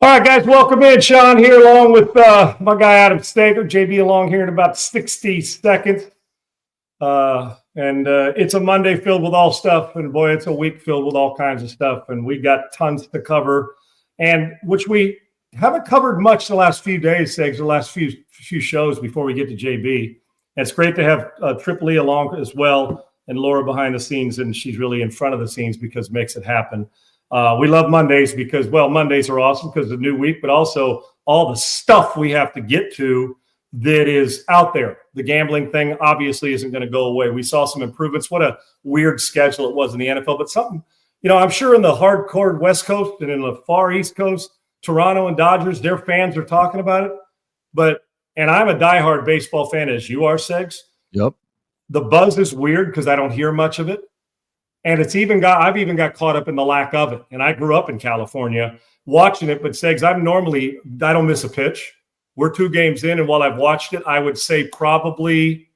All right, guys, welcome in. Sean here along with my guy Adam Staker, JB along here in about 60 seconds. It's a Monday filled with all stuff, and boy, it's a week filled with all kinds of stuff, and we got tons to cover, and which we haven't covered much the last few days, Segs, the last few shows before we get to JB. And it's great to have Triple E along as well, and Laura behind the scenes, and she's really in front of the scenes because it makes it happen. We love Mondays because, well, Mondays are awesome because of the new week, but also all the stuff we have to get to that is out there. The gambling thing obviously isn't going to go away. We saw some improvements. What a weird schedule it was in the NFL, but something, I'm sure in the hardcore West Coast and in the far East Coast, Toronto and Dodgers, their fans are talking about it. And I'm a diehard baseball fan as you are, Segs. Yep. The buzz is weird because I don't hear much of it. And I've even got caught up in the lack of it. And I grew up in California watching it, but Segs, I don't miss a pitch. We're 2 games in, and while I've watched it, I would say probably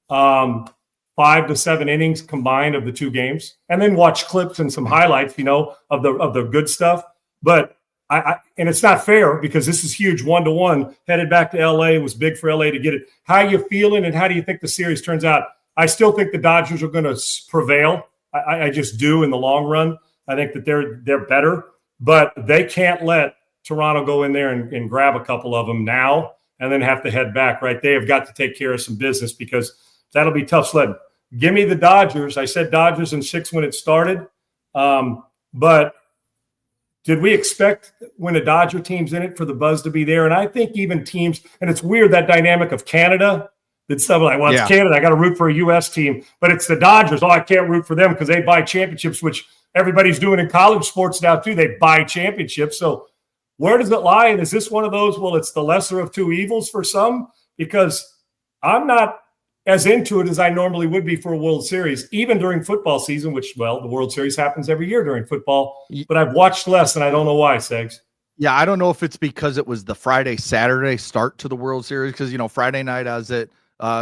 5 to 7 innings combined of the 2 games, and then watch clips and some highlights, of the good stuff. But and it's not fair because this is huge 1-1 headed back to LA. It was big for LA to get it. How are you feeling, and how do you think the series turns out? I still think the Dodgers are going to prevail. I just do in the long run. I think that they're better, but they can't let Toronto go in there and grab a couple of them now and then have to head back, right? They have got to take care of some business because that'll be tough sledding. Give me the Dodgers. I said Dodgers in 6 when it started, but did we expect when a Dodger team's in it for the buzz to be there? And I think even teams, and it's weird, that dynamic of Canada, it's stuff like, well, it's Canada. I got to root for a U.S. team, but it's the Dodgers. Oh, I can't root for them because they buy championships, which everybody's doing in college sports now too. They buy championships. So where does it lie? And is this one of those, well, it's the lesser of 2 evils for some? Because I'm not as into it as I normally would be for a World Series, even during football season, which, well, the World Series happens every year during football. But I've watched less, and I don't know why, Segs. Yeah, I don't know if it's because it was the Friday-Saturday start to the World Series because, Friday night I was at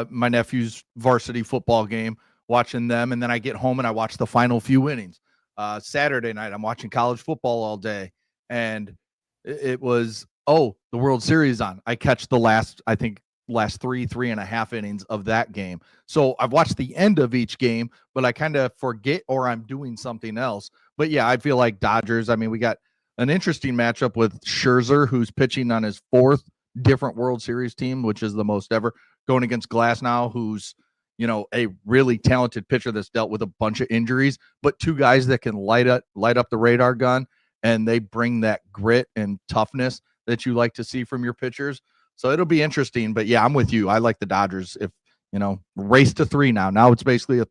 my nephew's varsity football game, watching them, and then I get home and I watch the final few innings. Saturday night, I'm watching college football all day, and it was, the World Series on. I catch the last 3.5 innings of that game. So I've watched the end of each game, but I kind of forget or I'm doing something else. But yeah, I feel like Dodgers, we got an interesting matchup with Scherzer, who's pitching on his 4th different World Series team, which is the most ever, going against Glasnow, who's, a really talented pitcher that's dealt with a bunch of injuries, but 2 guys that can light up the radar gun, and they bring that grit and toughness that you like to see from your pitchers. So it'll be interesting, but yeah, I'm with you. I like the Dodgers. If, race to 3 now. Now it's basically a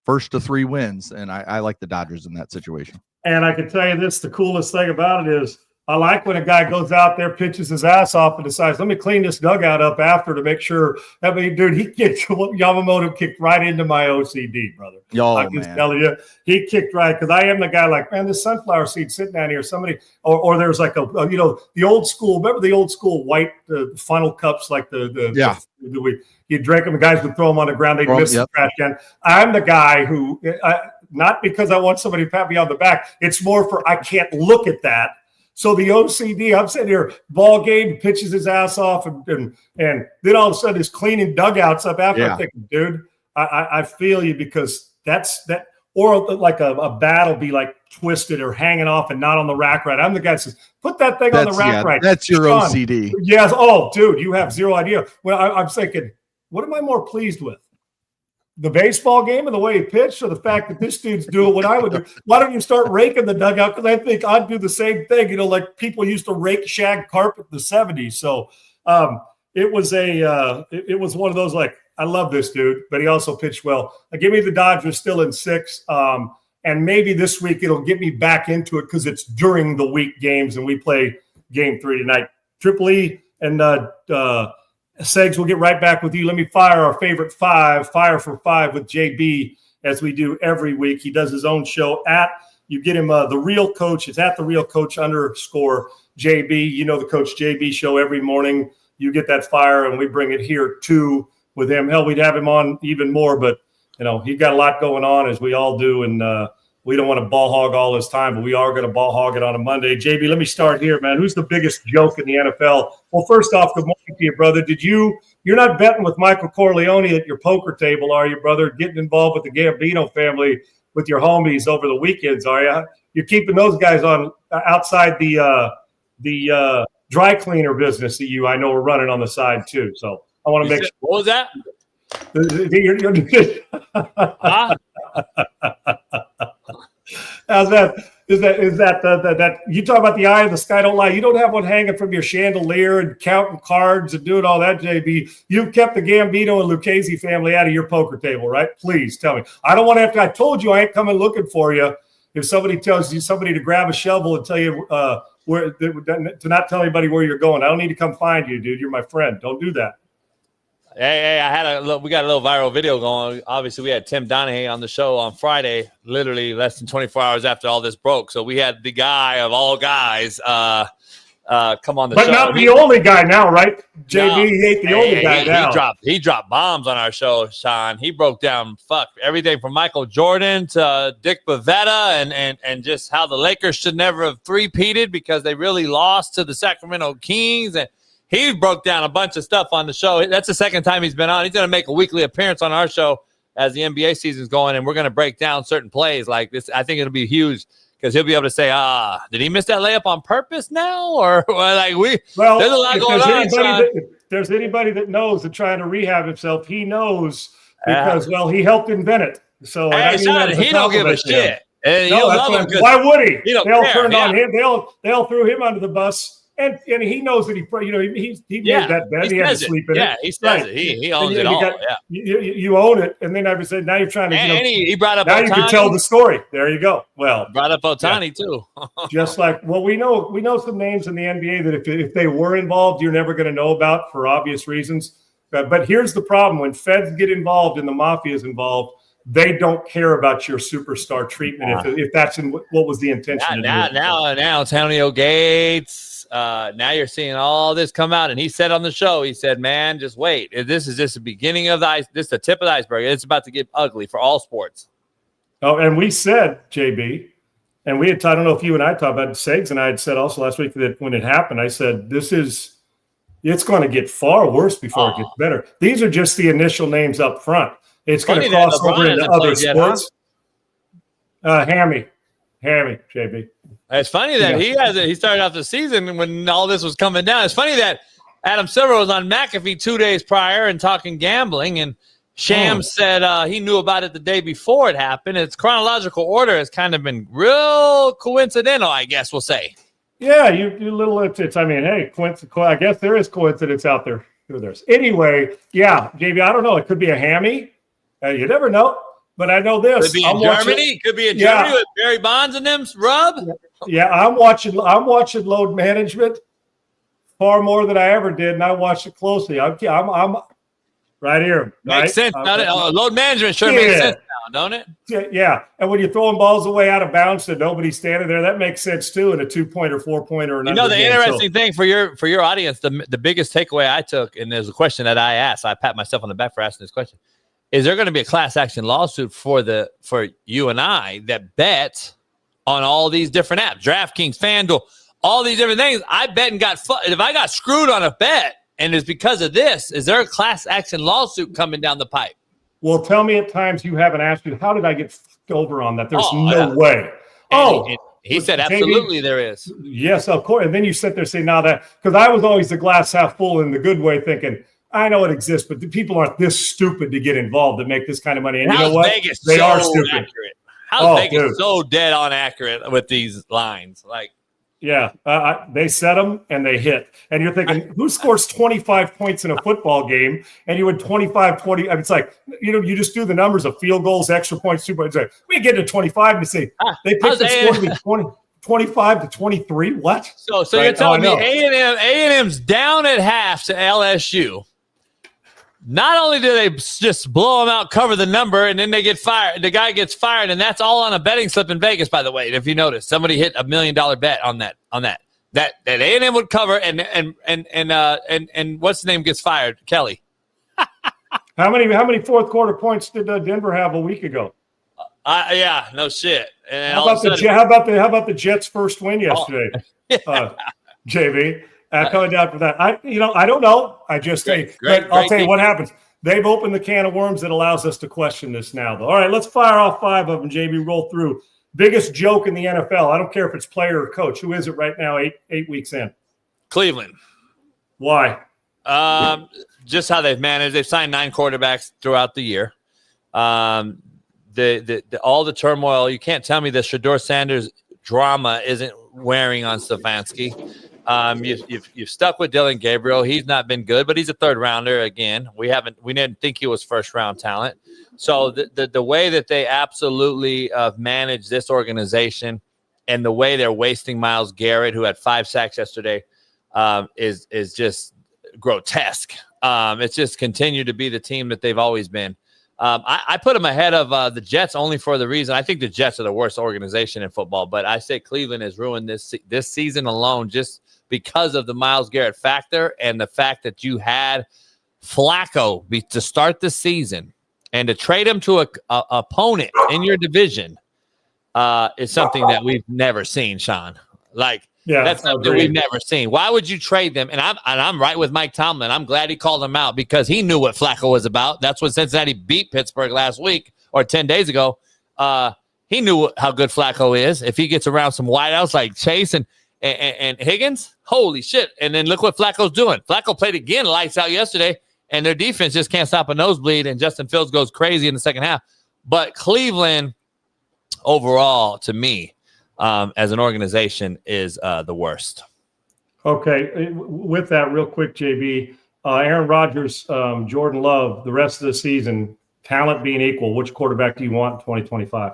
first to 3 wins, and I like the Dodgers in that situation. And I can tell you this, the coolest thing about it is I like when a guy goes out there, pitches his ass off, and decides, let me clean this dugout up after to make sure. Dude, he kicked Yamamoto kicked right into my OCD, brother. I'm just telling you, he kicked right because I am the guy like, man, this sunflower seed sitting down here. Somebody, or there's like the old school. Remember the old school white funnel cups, like you drink them. The guys would throw them on the ground. They'd miss the trash can. I'm the guy who, not because I want somebody to pat me on the back. It's more for I can't look at that. So the OCD, I'm sitting here, ball game, pitches his ass off, and then all of a sudden he's cleaning dugouts up after. I'm thinking, dude, I feel you because that's that. Or like a bat will be like twisted or hanging off and not on the rack right. I'm the guy that says, put that thing on the rack right. That's your Sean, OCD. Yes. Oh, dude, you have zero idea. Well, I'm thinking, what am I more pleased with? The baseball game and the way he pitched, or the fact that this dude's doing what I would do? Why don't you start raking the dugout? Because I think I'd do the same thing, like people used to rake shag carpet in the 70s. So it was one of those, like, I love this dude, but he also pitched well. Give me the Dodgers still in 6. And maybe this week it'll get me back into it because it's during the week games and we play game 3 tonight. Triple E and Segs, we'll get right back with you. Let me fire our favorite 5, Fire for 5 with JB, as we do every week. He does his own show you get him The Real Coach. It's at The Real Coach _JB. The Coach JB show every morning. You get that fire, and we bring it here too with him. Hell, we'd have him on even more, but he got a lot going on, as we all do, and we don't want to ball hog all this time, but we are going to ball hog it on a Monday. JB, let me start here, man. Who's the biggest joke in the NFL? Well, first off, good morning to you, brother. You're not betting with Michael Corleone at your poker table, are you, brother? Getting involved with the Gambino family with your homies over the weekends, are you? You're keeping those guys on outside the dry cleaner business that I know are running on the side too. So I want to make sure. What was that? Huh? How's that? Is that you talk about the eye of the sky don't lie? You don't have one hanging from your chandelier and counting cards and doing all that, JB. You've kept the Gambino and Lucchese family out of your poker table, right? Please tell me. I don't want to have to. I told you I ain't coming looking for you. If somebody tells you to grab a shovel and tell you where to not tell anybody where you're going, I don't need to come find you, dude. You're my friend. Don't do that. Hey, we got a little viral video going. Obviously, we had Tim Donahue on the show on Friday, literally less than 24 hours after all this broke. So we had the guy of all guys come on the show. But not the only guy now, right? JB, he ain't the only guy now. He dropped bombs on our show, Sean. He broke down everything from Michael Jordan to Dick Bavetta and just how the Lakers should never have three-peated because they really lost to the Sacramento Kings. And he broke down a bunch of stuff on the show. That's the second time he's been on. He's going to make a weekly appearance on our show as the NBA season's going, and we're going to break down certain plays like this. I think it'll be huge because he'll be able to say, did he miss that layup on purpose now? Or there's a lot going on. If there's anybody that knows and trying to rehab himself, he knows because, he helped invent it. So hey, Sean, he don't give a shit. Why would he? They all turned on him. They all threw him under the bus. And he knows that he made that bet. He had to sleep in it. Yeah, he says it. He owns it all. You own it, and then I would say now you're trying to. And he brought up. Now Ohtani. You can tell the story. There you go. Well, brought up Ohtani too. Just like we know some names in the NBA that if they were involved, you're never going to know about for obvious reasons. But here's the problem: when feds get involved and the mafia is involved, they don't care about your superstar treatment if that's what was the intention. Now Antonio Gates. Now you're seeing all this come out, and he said on the show, he said, "Man, just wait. This is just the beginning of the ice. This is the tip of the iceberg. It's about to get ugly for all sports." Oh, and we said, JB, and I don't know if you and I talked about it, Segs and I had said also last week that when it happened, I said, it's going to get far worse before it gets better. These are just the initial names up front. It's going to cross over into other sports. Hammy, JB. It's funny that he started off the season when all this was coming down. It's funny that Adam Silver was on McAfee 2 days prior and talking gambling, and Shams said he knew about it the day before it happened. Its chronological order has kind of been real coincidental, I guess we'll say. Yeah, you little it's. I mean, hey, I guess there is coincidence out there. Anyway, yeah, JB, I don't know. It could be a hammy. You never know. But I know this. Could be in Germany. Could be in Germany with Barry Bonds and them. Rub. Yeah, I'm watching load management far more than I ever did, and I watched it closely. I'm right here. Makes sense. Load management sure makes sense now, don't it? Yeah. And when you're throwing balls away out of bounds and nobody's standing there, that makes sense too in a 2-pointer, 4-pointer. The interesting thing for your audience, the biggest takeaway I took, and there's a question that I asked. I pat myself on the back for asking this question. Is there going to be a class action lawsuit for you and I that bet on all these different apps, DraftKings, FanDuel, all these different things? I bet and if I got screwed on a bet and it's because of this, is there a class action lawsuit coming down the pipe? Well, tell me at times you haven't asked you, how did I get f***ed over on that? There's no way. He said, absolutely there is. Yes, of course. And then you sit there saying, because I was always the glass half full in the good way thinking, I know it exists, but the people aren't this stupid to get involved to make this kind of money. And you know what? Vegas they are stupid. Accurate? How's Vegas so dead on accurate with these lines? They set them and they hit. And you're thinking, who scores 25 points in a football game? And you win 25-20. It's like, you just do the numbers of field goals, extra points, 2 points. We get to 25 and you say, they picked the score to be 25-23. What? So you're telling me A&M's down at half to LSU. Not only do they just blow them out, cover the number, and then they get fired. The guy gets fired, and that's all on a betting slip in Vegas, by the way. If you notice, somebody hit $1 million bet on that. That A&M would cover, and what's his name gets fired? Kelly. How many fourth quarter points did Denver have a week ago? Yeah, no shit. And How about the Jets' first win yesterday, JV? Coming down from that, I don't know. I just I'll tell you what happens. They've opened the can of worms that allows us to question this now, though. All right, let's fire off 5 of them, JV. Roll through. Biggest joke in the NFL. I don't care if it's player or coach. Who is it right now? Eight weeks in. Cleveland. Why? Just how they've managed. They've signed 9 quarterbacks throughout the year. All the turmoil. You can't tell me the Shedeur Sanders drama isn't wearing on Stefanski. You've stuck with Dylan Gabriel. He's not been good, but he's a 3rd rounder again. We didn't think he was 1st round talent. So the way that they absolutely manage this organization and the way they're wasting Myles Garrett, who had 5 sacks yesterday, is just grotesque. It's just continued to be the team that they've always been. I put them ahead of the Jets only for the reason I think the Jets are the worst organization in football, but I say Cleveland has ruined this season alone just because of the Myles Garrett factor and the fact that you had Flacco to start the season and to trade him to a opponent in your division is something that we've never seen, Sean. That's something we've never seen. Why would you trade them? And I'm right with Mike Tomlin. I'm glad he called him out because he knew what Flacco was about. That's when Cincinnati beat Pittsburgh last week or 10 days ago. He knew how good Flacco is. If he gets around some wideouts like Chase and Higgins, holy shit. And then look what Flacco's doing. Flacco played again lights out yesterday, and their defense just can't stop a nosebleed, and Justin Fields goes crazy in the second half. But Cleveland, overall, to me, as an organization, is the worst. Okay. With that, real quick, JB, Aaron Rodgers, Jordan Love, the rest of the season, talent being equal, which quarterback do you want in 2025?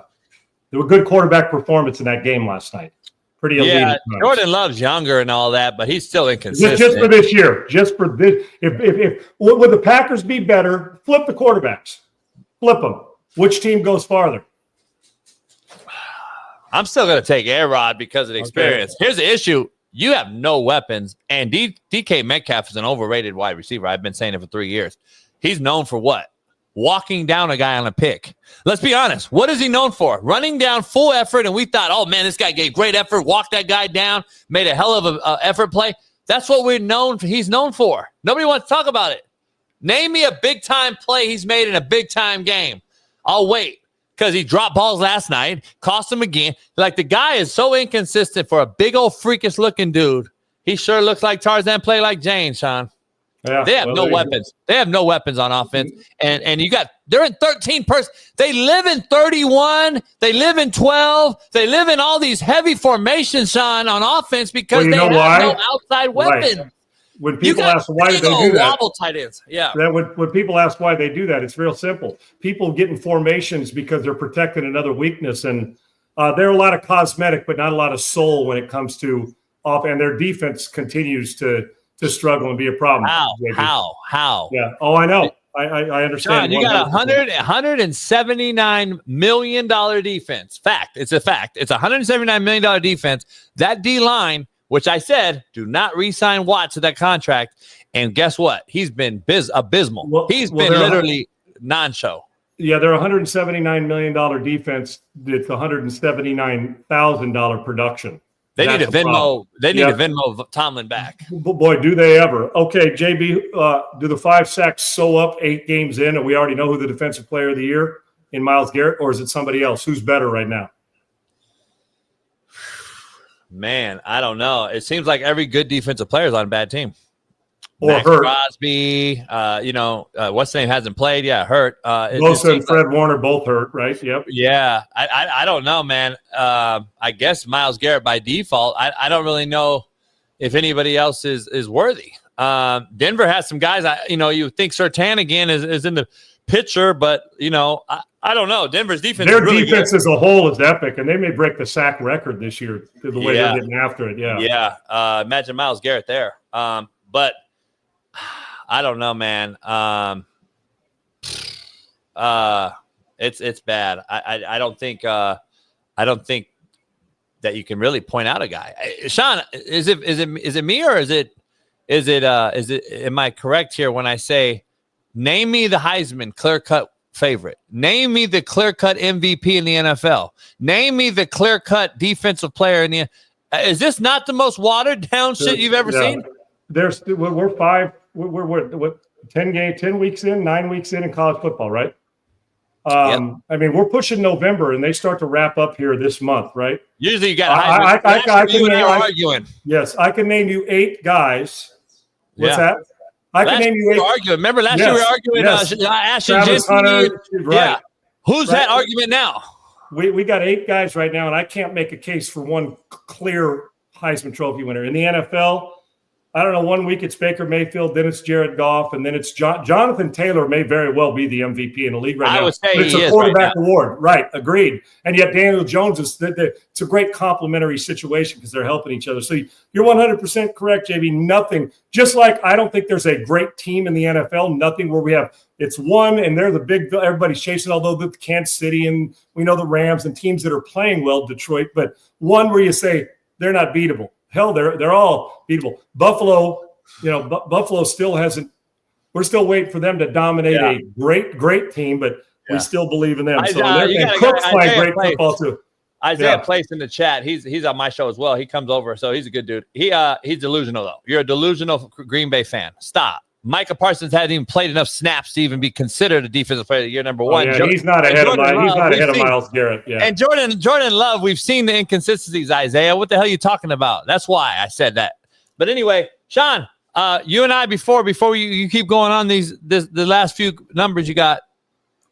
There was a good quarterback performance in that game last night. Pretty elite. Yeah, Jordan Love's younger and all that, but he's still inconsistent. Just for this year. Just for this. If would the Packers be better? Flip the quarterbacks. Flip them. Which team goes farther? I'm still going to take A-Rod because of the experience. Here's the issue. You have no weapons, and DK Metcalf is an overrated wide receiver. I've been saying it for 3 years. He's known for what? Walking down a guy on a pick. Let's be honest. What is he known for? Running down full effort, and we thought, oh, man, this guy gave great effort, walked that guy down, made a hell of an effort play. That's what he's known for. Nobody wants to talk about it. Name me a big-time play he's made in a big-time game. I'll wait because he dropped balls last night, cost him again. The guy is so inconsistent for a big old freakish-looking dude. He sure looks like Tarzan, play like Jane, Sean. Yeah, they have no weapons. They have no weapons on offense. And they're in 13 person. They live in 31. They live in 12. They live in all these heavy formations, Sean, on offense because they have no outside weapons. Right. When people ask why they do that, tight ends. Yeah. When people ask why they do that, it's real simple. People get in formations because they're protecting another weakness, and there are a lot of cosmetic, but not a lot of soul when it comes to off. And their defense continues to struggle and be a problem. How? Yeah. Oh, I know. I understand. John, you got $179 million defense. Fact. It's a fact. It's $179 million defense. That D-line, which I said, do not re-sign Watt to that contract. And guess what? He's been abysmal. He's been literally non-show. Yeah, they're $179 million defense. It's $179,000 production. They need to Venmo. They need to Venmo Tomlin back. Boy, do they ever! Okay, JB, do the 5 sacks sew up 8 games in, and we already know who the defensive player of the year in Myles Garrett, or is it somebody else? Who's better right now? Man, I don't know. It seems like every good defensive player is on a bad team. Or Max hurt. Crosby, what's the name hasn't played? Yeah, hurt. Bosa and Fred Warner both hurt, right? Yep. Yeah, I don't know, man. I guess Myles Garrett by default. I don't really know if anybody else is worthy. Denver has some guys. You think Surtain again is in the picture, but I don't know. Denver's defense. Their is really defense good. as a whole is epic, and they may break the sack record this year the way they're getting after it. Yeah. Yeah. Imagine Myles Garrett there. But I don't know, man. It's bad. I don't think that you can really point out a guy. Sean, is it me or is it am I correct here when I say name me the Heisman clear-cut favorite. Name me the clear-cut MVP in the NFL. Name me the clear-cut defensive player in the. Is this not the most watered-down shit you've ever seen? We're 10 weeks in, 9 weeks in college football, right? Yep. I mean, we're pushing November, and they start to wrap up here this month, right? Usually, you got. Arguing. Yes, I can name you 8 guys. What's that? I can name you 8. Arguing. Remember last year we were arguing. Travis Hunter, right? Yeah. Who's that argument now? We got 8 guys right now, and I can't make a case for one clear Heisman Trophy winner in the NFL. I don't know. 1 week it's Baker Mayfield, then it's Jared Goff, and then it's Jonathan Taylor may very well be the MVP in the league right now. I would say it's a quarterback award, right? Agreed. And yet Daniel Jones it's a great complementary situation because they're helping each other. So you're 100% correct, JB. Nothing. Just like I don't think there's a great team in the NFL. Nothing where we have it's one and they're the big. Everybody's chasing. Although the Kansas City and we know the Rams and teams that are playing well, Detroit, but one where you say they're not beatable. Hell, they're all beatable. Buffalo, Buffalo still hasn't. We're still waiting for them to dominate a great team, but we still believe in them. Cook's playing great football too. Isaiah Place in the chat. He's on my show as well. He comes over, so he's a good dude. He's delusional though. You're a delusional Green Bay fan. Stop. Micah Parsons hasn't even played enough snaps to even be considered a defensive player of the year number 1. He's not ahead of Myles Garrett. Yeah. And Jordan Love, we've seen the inconsistencies, Isaiah. What the hell are you talking about? That's why I said that. But anyway, Sean, you and I before you keep going on the last few numbers you got,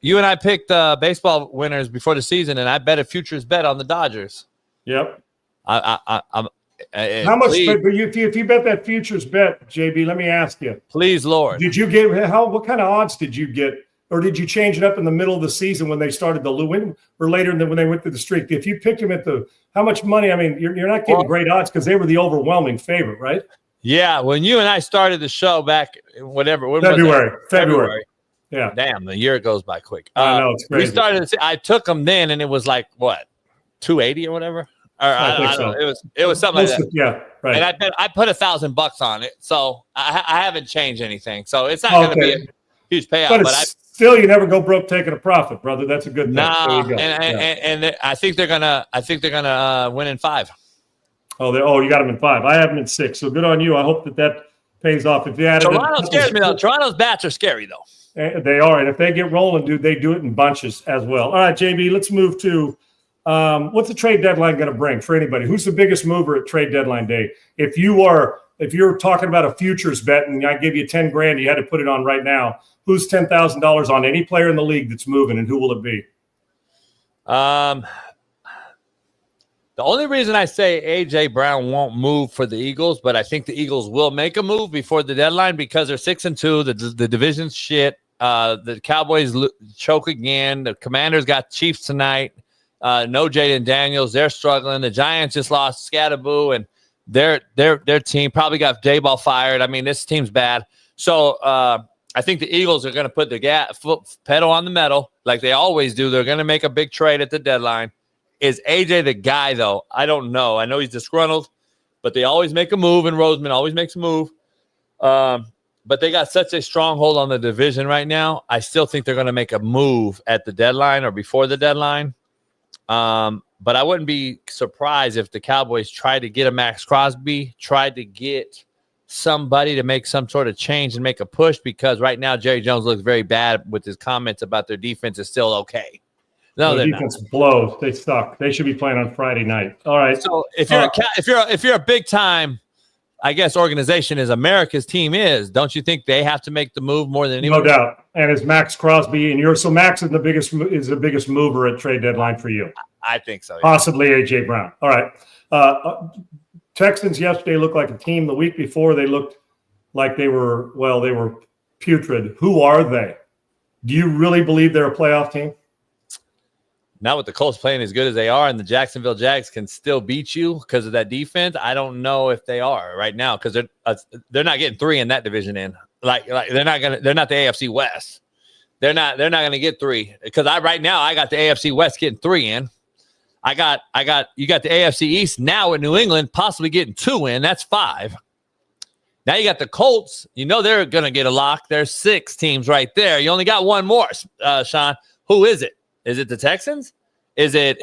you and I picked baseball winners before the season, and I bet a futures bet on the Dodgers. Yep. I'm how much? If you bet that futures bet, JB, let me ask you. Please, Lord. Did you get what kind of odds did you get, or did you change it up in the middle of the season when they started the win, or later when they went through the streak? If you picked them at how much money? I mean, you're not getting great odds because they were the overwhelming favorite, right? Yeah. When you and I started the show back, February. Yeah. Damn, the year goes by quick. I know it's crazy. I took them then, and it was like what, 280 or whatever. I don't know. It was something like that. Yeah, right. And I put $1,000 on it, so I haven't changed anything. So it's not going to be a huge payout. But still, you never go broke taking a profit, brother. That's a good thing. Nah, and I think they're gonna win in 5. You got them in 5. I have them in 6. So good on you. I hope that pays off. If you added Toronto scares me though. Toronto's bats are scary though. They are, and if they get rolling, dude, they do it in bunches as well. All right, JB, let's move to. What's the trade deadline going to bring for anybody? Who's the biggest mover at trade deadline day? If you're talking about a futures bet and I give you $10,000, you had to put it on right now. Who's $10,000 on any player in the league that's moving, and who will it be? The only reason I say A.J. Brown won't move for the Eagles, but I think the Eagles will make a move before the deadline because they're 6-2. The division's shit. The Cowboys choke again. The Commanders got Chiefs tonight. No Jaden Daniels. They're struggling. The Giants just lost Scatterboo, and their team probably got Dayball fired. I mean, this team's bad. So I think the Eagles are going to put the pedal on the metal like they always do. They're going to make a big trade at the deadline. Is AJ the guy, though? I don't know. I know he's disgruntled, but they always make a move, and Roseman always makes a move. But they got such a stronghold on the division right now. I still think they're going to make a move at the deadline or before the deadline. But I wouldn't be surprised if the Cowboys tried to get a Max Crosby, tried to get somebody to make some sort of change and make a push, because right now Jerry Jones looks very bad with his comments about their defense is still okay. No, their defense blows. They suck. They should be playing on Friday night. All right. So if you're a big time, I guess, organization as America's team is, don't you think they have to make the move more than anyone? No doubt. And it's Max Crosby, and so Max is the biggest mover at trade deadline for you. I think so. Yeah. Possibly AJ Brown. All right. Texans yesterday looked like a team. The week before they looked like they were putrid. Who are they? Do you really believe they're a playoff team? Not with the Colts playing as good as they are, and the Jacksonville Jags can still beat you because of that defense. I don't know if they are right now because they're not getting 3 in that division. Like they're not the AFC West. They're not gonna get 3 because right now I got the AFC West getting 3 in. You got the AFC East now in New England possibly getting 2 in. That's 5. Now you got the Colts. You know they're going to get a lock. There's 6 teams right there. You only got one more, Sean. Who is it? Is it the Texans? Is it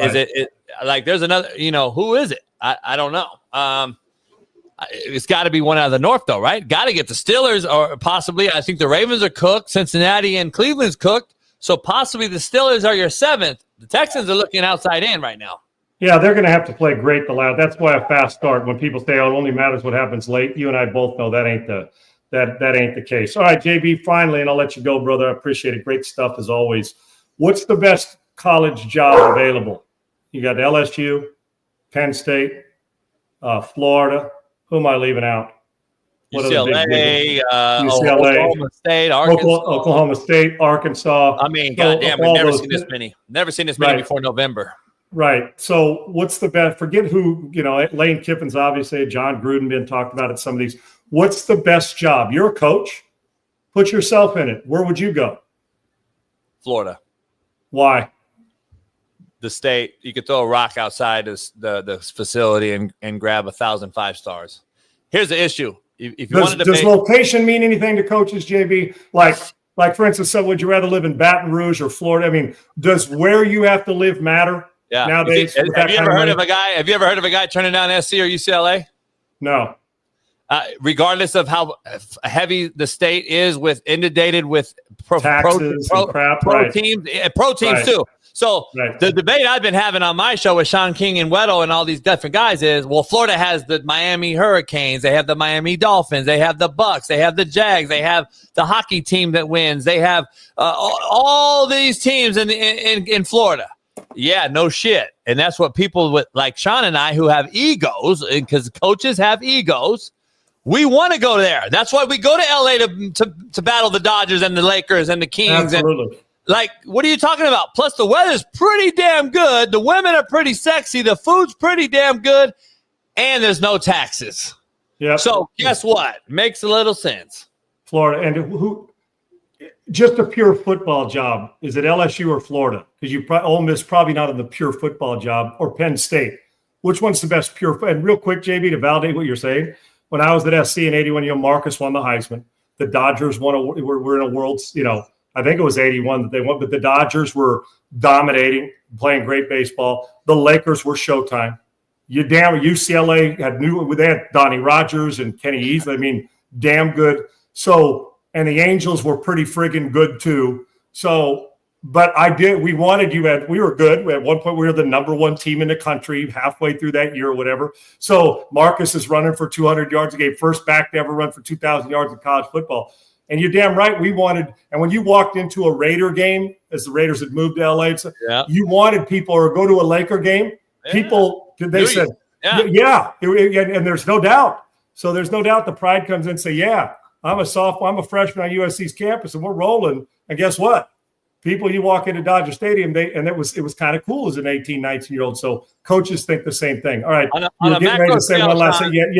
like there's another, who is it? I don't know. It's got to be one out of the North, though, right? Got to get the Steelers or possibly, I think the Ravens are cooked. Cincinnati and Cleveland's cooked. So possibly the Steelers are your 7th. The Texans are looking outside in right now. Yeah, they're going to have to play great the last. That's why a fast start. When people say, "Oh, it only matters what happens late," you and I both know that ain't the case. All right, JB, finally, and I'll let you go, brother. I appreciate it. Great stuff as always. What's the best college job available? You got LSU, Penn State, Florida. Who am I leaving out? UCLA, Oklahoma State, Arkansas. Oklahoma State, Arkansas. I mean, goddamn, we've never seen this many. Never seen this many before November. Right. So what's the best? Forget who, Lane Kiffin's obviously, John Gruden been talked about at some of these. What's the best job? You're a coach. Put yourself in it. Where would you go? Florida. Why? The state. You could throw a rock outside the facility and grab 1,000 5-stars. Here's the issue. If you wanted to does location mean anything to coaches, JB? Like for instance, so would you rather live in Baton Rouge or Florida? I mean, does where you have to live matter? Yeah. Nowadays, have you ever heard of a guy turning down SC or UCLA? No. Regardless of how heavy the state is inundated with pro teams, too. So the debate I've been having on my show with Sean King and Weddle and all these different guys is, well, Florida has the Miami Hurricanes, they have the Miami Dolphins, they have the Bucks, they have the Jags, they have the hockey team that wins, they have all these teams in Florida. Yeah, no shit. And that's what people with like Sean and I who have egos, because coaches have egos, we want to go there. That's why we go to LA to battle the Dodgers and the Lakers and the Kings. Absolutely. And what are you talking about? Plus, the weather's pretty damn good. The women are pretty sexy. The food's pretty damn good. And there's no taxes. Yeah. So guess what? Makes a little sense. Florida. And just a pure football job, is it LSU or Florida? Because Ole Miss probably not in the pure football job, or Penn State. Which one's the best pure? And real quick, JB, to validate what you're saying, when I was at SC in 81, Marcus won the Heisman. The Dodgers were in a world, I think it was 81 that they won, but the Dodgers were dominating, playing great baseball. The Lakers were Showtime. UCLA they had Donnie Rogers and Kenny Easley. I mean, damn good. So, and the Angels were pretty friggin' good too. So, but we wanted you we were good. At one point, we were the number 1 team in the country halfway through that year or whatever. So Marcus is running for 200 yards a game, first back to ever run for 2,000 yards in college football. And you're damn right, we wanted, and when you walked into a Raider game, as the Raiders had moved to LA, you wanted people, or go to a Laker game, people, they said, yeah, and there's no doubt. So there's no doubt the pride comes in and say, yeah, I'm a freshman on USC's campus and we're rolling. And guess what? People, you walk into Dodger Stadium, it was kind of cool as an 18, 19-year-old. So coaches think the same thing. All right. On a macro scale,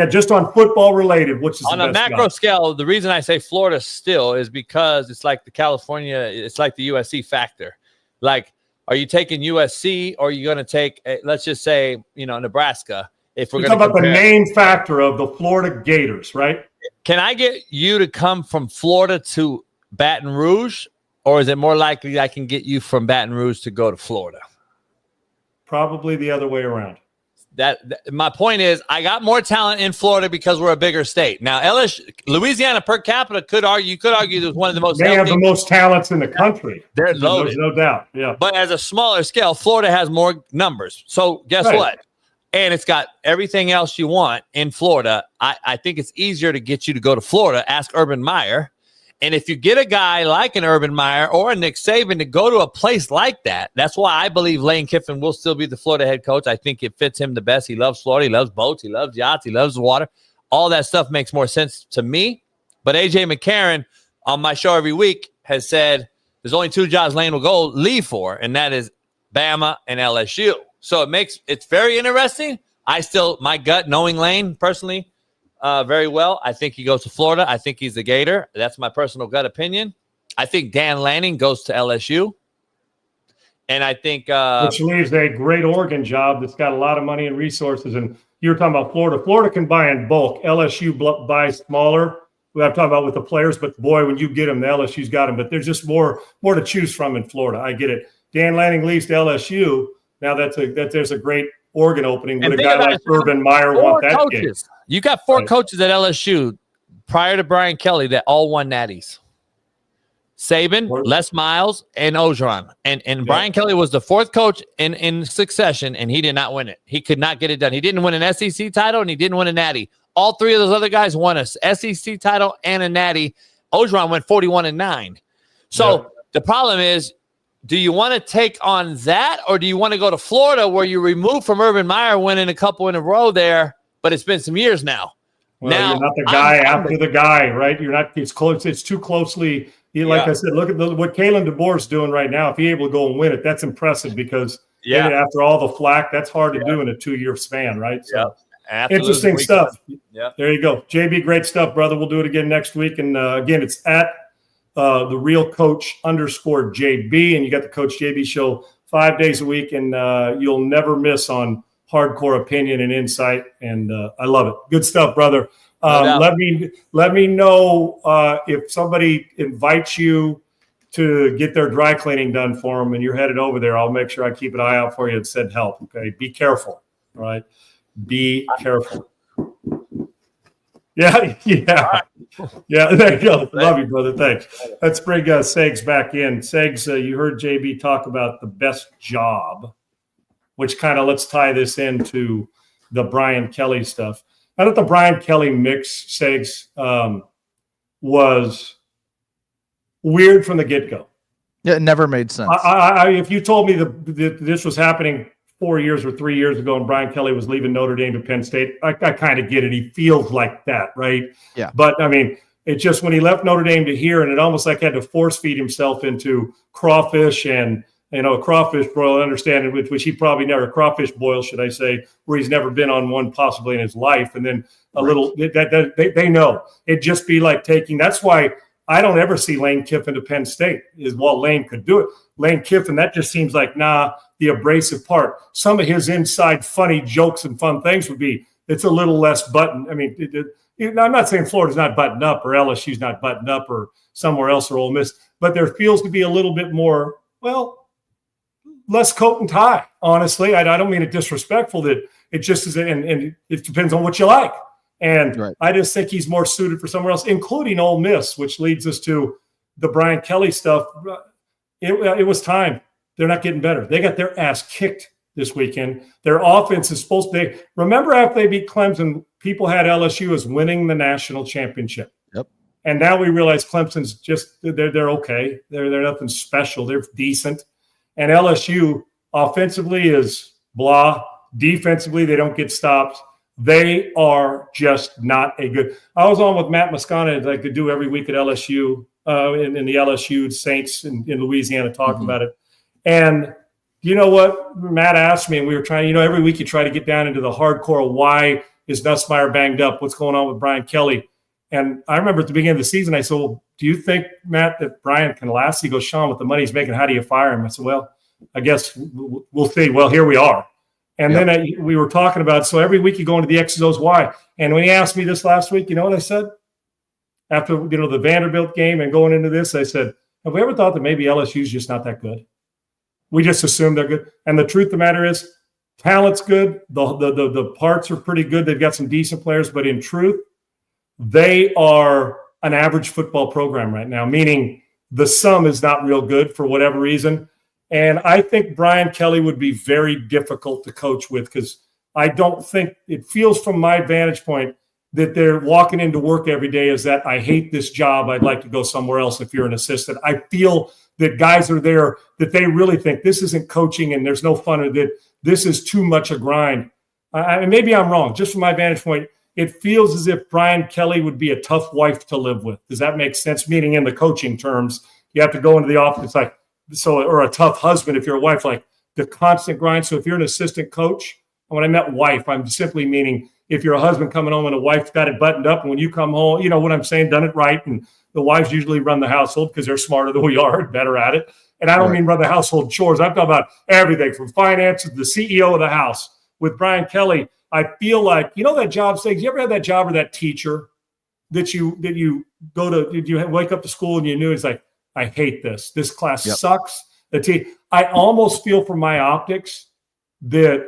just on football related, which is on a macro scale, the reason I say Florida still is because it's like it's like the USC factor. Like, are you taking USC or are you going to take, let's just say, Nebraska? If we're going to talk about the name factor of the Florida Gators, right? Can I get you to come from Florida to Baton Rouge? Or is it more likely I can get you from Baton Rouge to go to Florida? Probably the other way around. My point is, I got more talent in Florida because we're a bigger state. Now, Louisiana per capita could argue there's one of the most. They have the most talents in the country. They're loaded, there's no doubt. Yeah. But as a smaller scale, Florida has more numbers. So guess what? And it's got everything else you want in Florida. I think it's easier to get you to go to Florida. Ask Urban Meyer. And if you get a guy like an Urban Meyer or a Nick Saban to go to a place like that, that's why I believe Lane Kiffin will still be the Florida head coach. I think it fits him the best. He loves Florida. He loves boats. He loves yachts. He loves the water. All that stuff makes more sense to me. But A.J. McCarron on my show every week has said there's only 2 jobs Lane will leave for, and that is Bama and LSU. So it's very interesting. My gut, knowing Lane personally, very well. I think he goes to Florida. I think he's the Gator. That's my personal gut opinion. I think Dan Lanning goes to LSU. And I think which leaves a great Oregon job that's got a lot of money and resources. And you were talking about Florida. Florida can buy in bulk. LSU buys smaller. I'm talking about with the players, but boy, when you get them, the LSU's got them. But there's just more to choose from in Florida. I get it. Dan Lanning leaves to LSU. Now there's a great Oregon opening. Would a guy like Urban Meyer want that gig? You got four coaches at LSU prior to Brian Kelly that all won natties. Saban, Les Miles, and Orgeron. And Brian Kelly was the fourth coach in succession, and he did not win it. He could not get it done. He didn't win an SEC title, and he didn't win a natty. All three of those other guys won a SEC title and a natty. Orgeron went 41-9. So the problem is, do you want to take on that, or do you want to go to Florida where you remove from Urban Meyer winning a couple in a row there, but it's been some years now? Well, you're not the guy after the guy, right? You're not. It's close. It's too closely. Like I said, look at what Kalen DeBoer is doing right now. If he's able to go and win it, that's impressive because after all the flack, that's hard to do in a 2-year span, right? So interesting stuff. Yeah. There you go. JB, great stuff, brother. We'll do it again next week. And again, it's at the real coach _JB. And you got the Coach JB show 5 days a week. And you'll never miss on hardcore opinion and insight. And I love it. Good stuff, brother. Let me know if somebody invites you to get their dry cleaning done for them and you're headed over there. I'll make sure I keep an eye out for you and send help. Okay. Be careful. All right. Be careful. Yeah. Yeah. Yeah. There you go. Love you, brother. Thanks. Let's bring Segs back in. Segs, you heard JB talk about the best job, which kind of let's tie this into the Brian Kelly stuff. I thought the Brian Kelly mix, Segs, was weird from the get-go. Yeah, it never made sense. If you told me that this was happening 4 years or 3 years ago and Brian Kelly was leaving Notre Dame to Penn State, I kind of get it. He feels like that, right? Yeah. But, I mean, it's just when he left Notre Dame to here, and it almost like had to force feed himself into crawfish and a crawfish broil, understanding which he probably never, crawfish boil, should I say, where he's never been on one possibly in his life. And then little, they know. It'd just be like taking, that's why I don't ever see Lane Kiffin to Penn State, is while Lane could do it. Lane Kiffin, that just seems like, the abrasive part. Some of his inside funny jokes and fun things would be, it's a little less buttoned. I mean, I'm not saying Florida's not buttoned up or LSU's not buttoned up or somewhere else or Ole Miss, but there feels to be a little bit more, less coat and tie, honestly. I don't mean it disrespectful, that it just is, and it depends on what you like. And I just think he's more suited for somewhere else, including Ole Miss, which leads us to the Brian Kelly stuff. It was time. They're not getting better. They got their ass kicked this weekend. Their offense is supposed to be. Remember after they beat Clemson, people had LSU as winning the national championship. Yep. And now we realize Clemson's just, they're okay. They're nothing special. They're decent. And LSU offensively is blah. Defensively, they don't get stops. They are just not a good. I was on with Matt Moscona, as I could do every week at LSU, in the LSU Saints in Louisiana, talking about it. And you know what? Matt asked me, and we were trying, every week you try to get down into the hardcore. Why is Nussmeier banged up? What's going on with Brian Kelly? And I remember at the beginning of the season, I said, well, do you think, Matt, that Brian can last? He goes, Sean, with the money he's making, how do you fire him? I said, well, I guess we'll see. Well, here we are. And then we were talking about, so every week you go into the X's, O's, why. And when he asked me this last week, you know what I said? After, the Vanderbilt game and going into this, I said, have we ever thought that maybe LSU's just not that good? We just assume they're good. And the truth of the matter is, talent's good. The parts are pretty good. They've got some decent players. But in truth, they are an average football program right now, meaning the sum is not real good for whatever reason. And I think Brian Kelly would be very difficult to coach with, because I don't think it feels from my vantage point that they're walking into work every day as that I hate this job. I'd like to go somewhere else if you're an assistant. I feel that guys are there that they really think this isn't coaching and there's no fun, or that this is too much a grind. Maybe I'm wrong. Just from my vantage point, it feels as if Brian Kelly would be a tough wife to live with. Does that make sense? Meaning in the coaching terms, you have to go into the office or a tough husband if you're a wife, like the constant grind. So if you're an assistant coach, and when I meant wife, I'm simply meaning if you're a husband coming home and a wife's got it buttoned up, and when you come home, you know what I'm saying, done it right. And the wives usually run the household because they're smarter than we are and better at it. And I don't mean run the household chores. I'm talking about everything from finances, the CEO of the house. With Brian Kelly, I feel like, that job says, you ever had that job or that teacher that you go to, you wake up to school and you knew it's like, I hate this. This class sucks. I almost feel from my optics that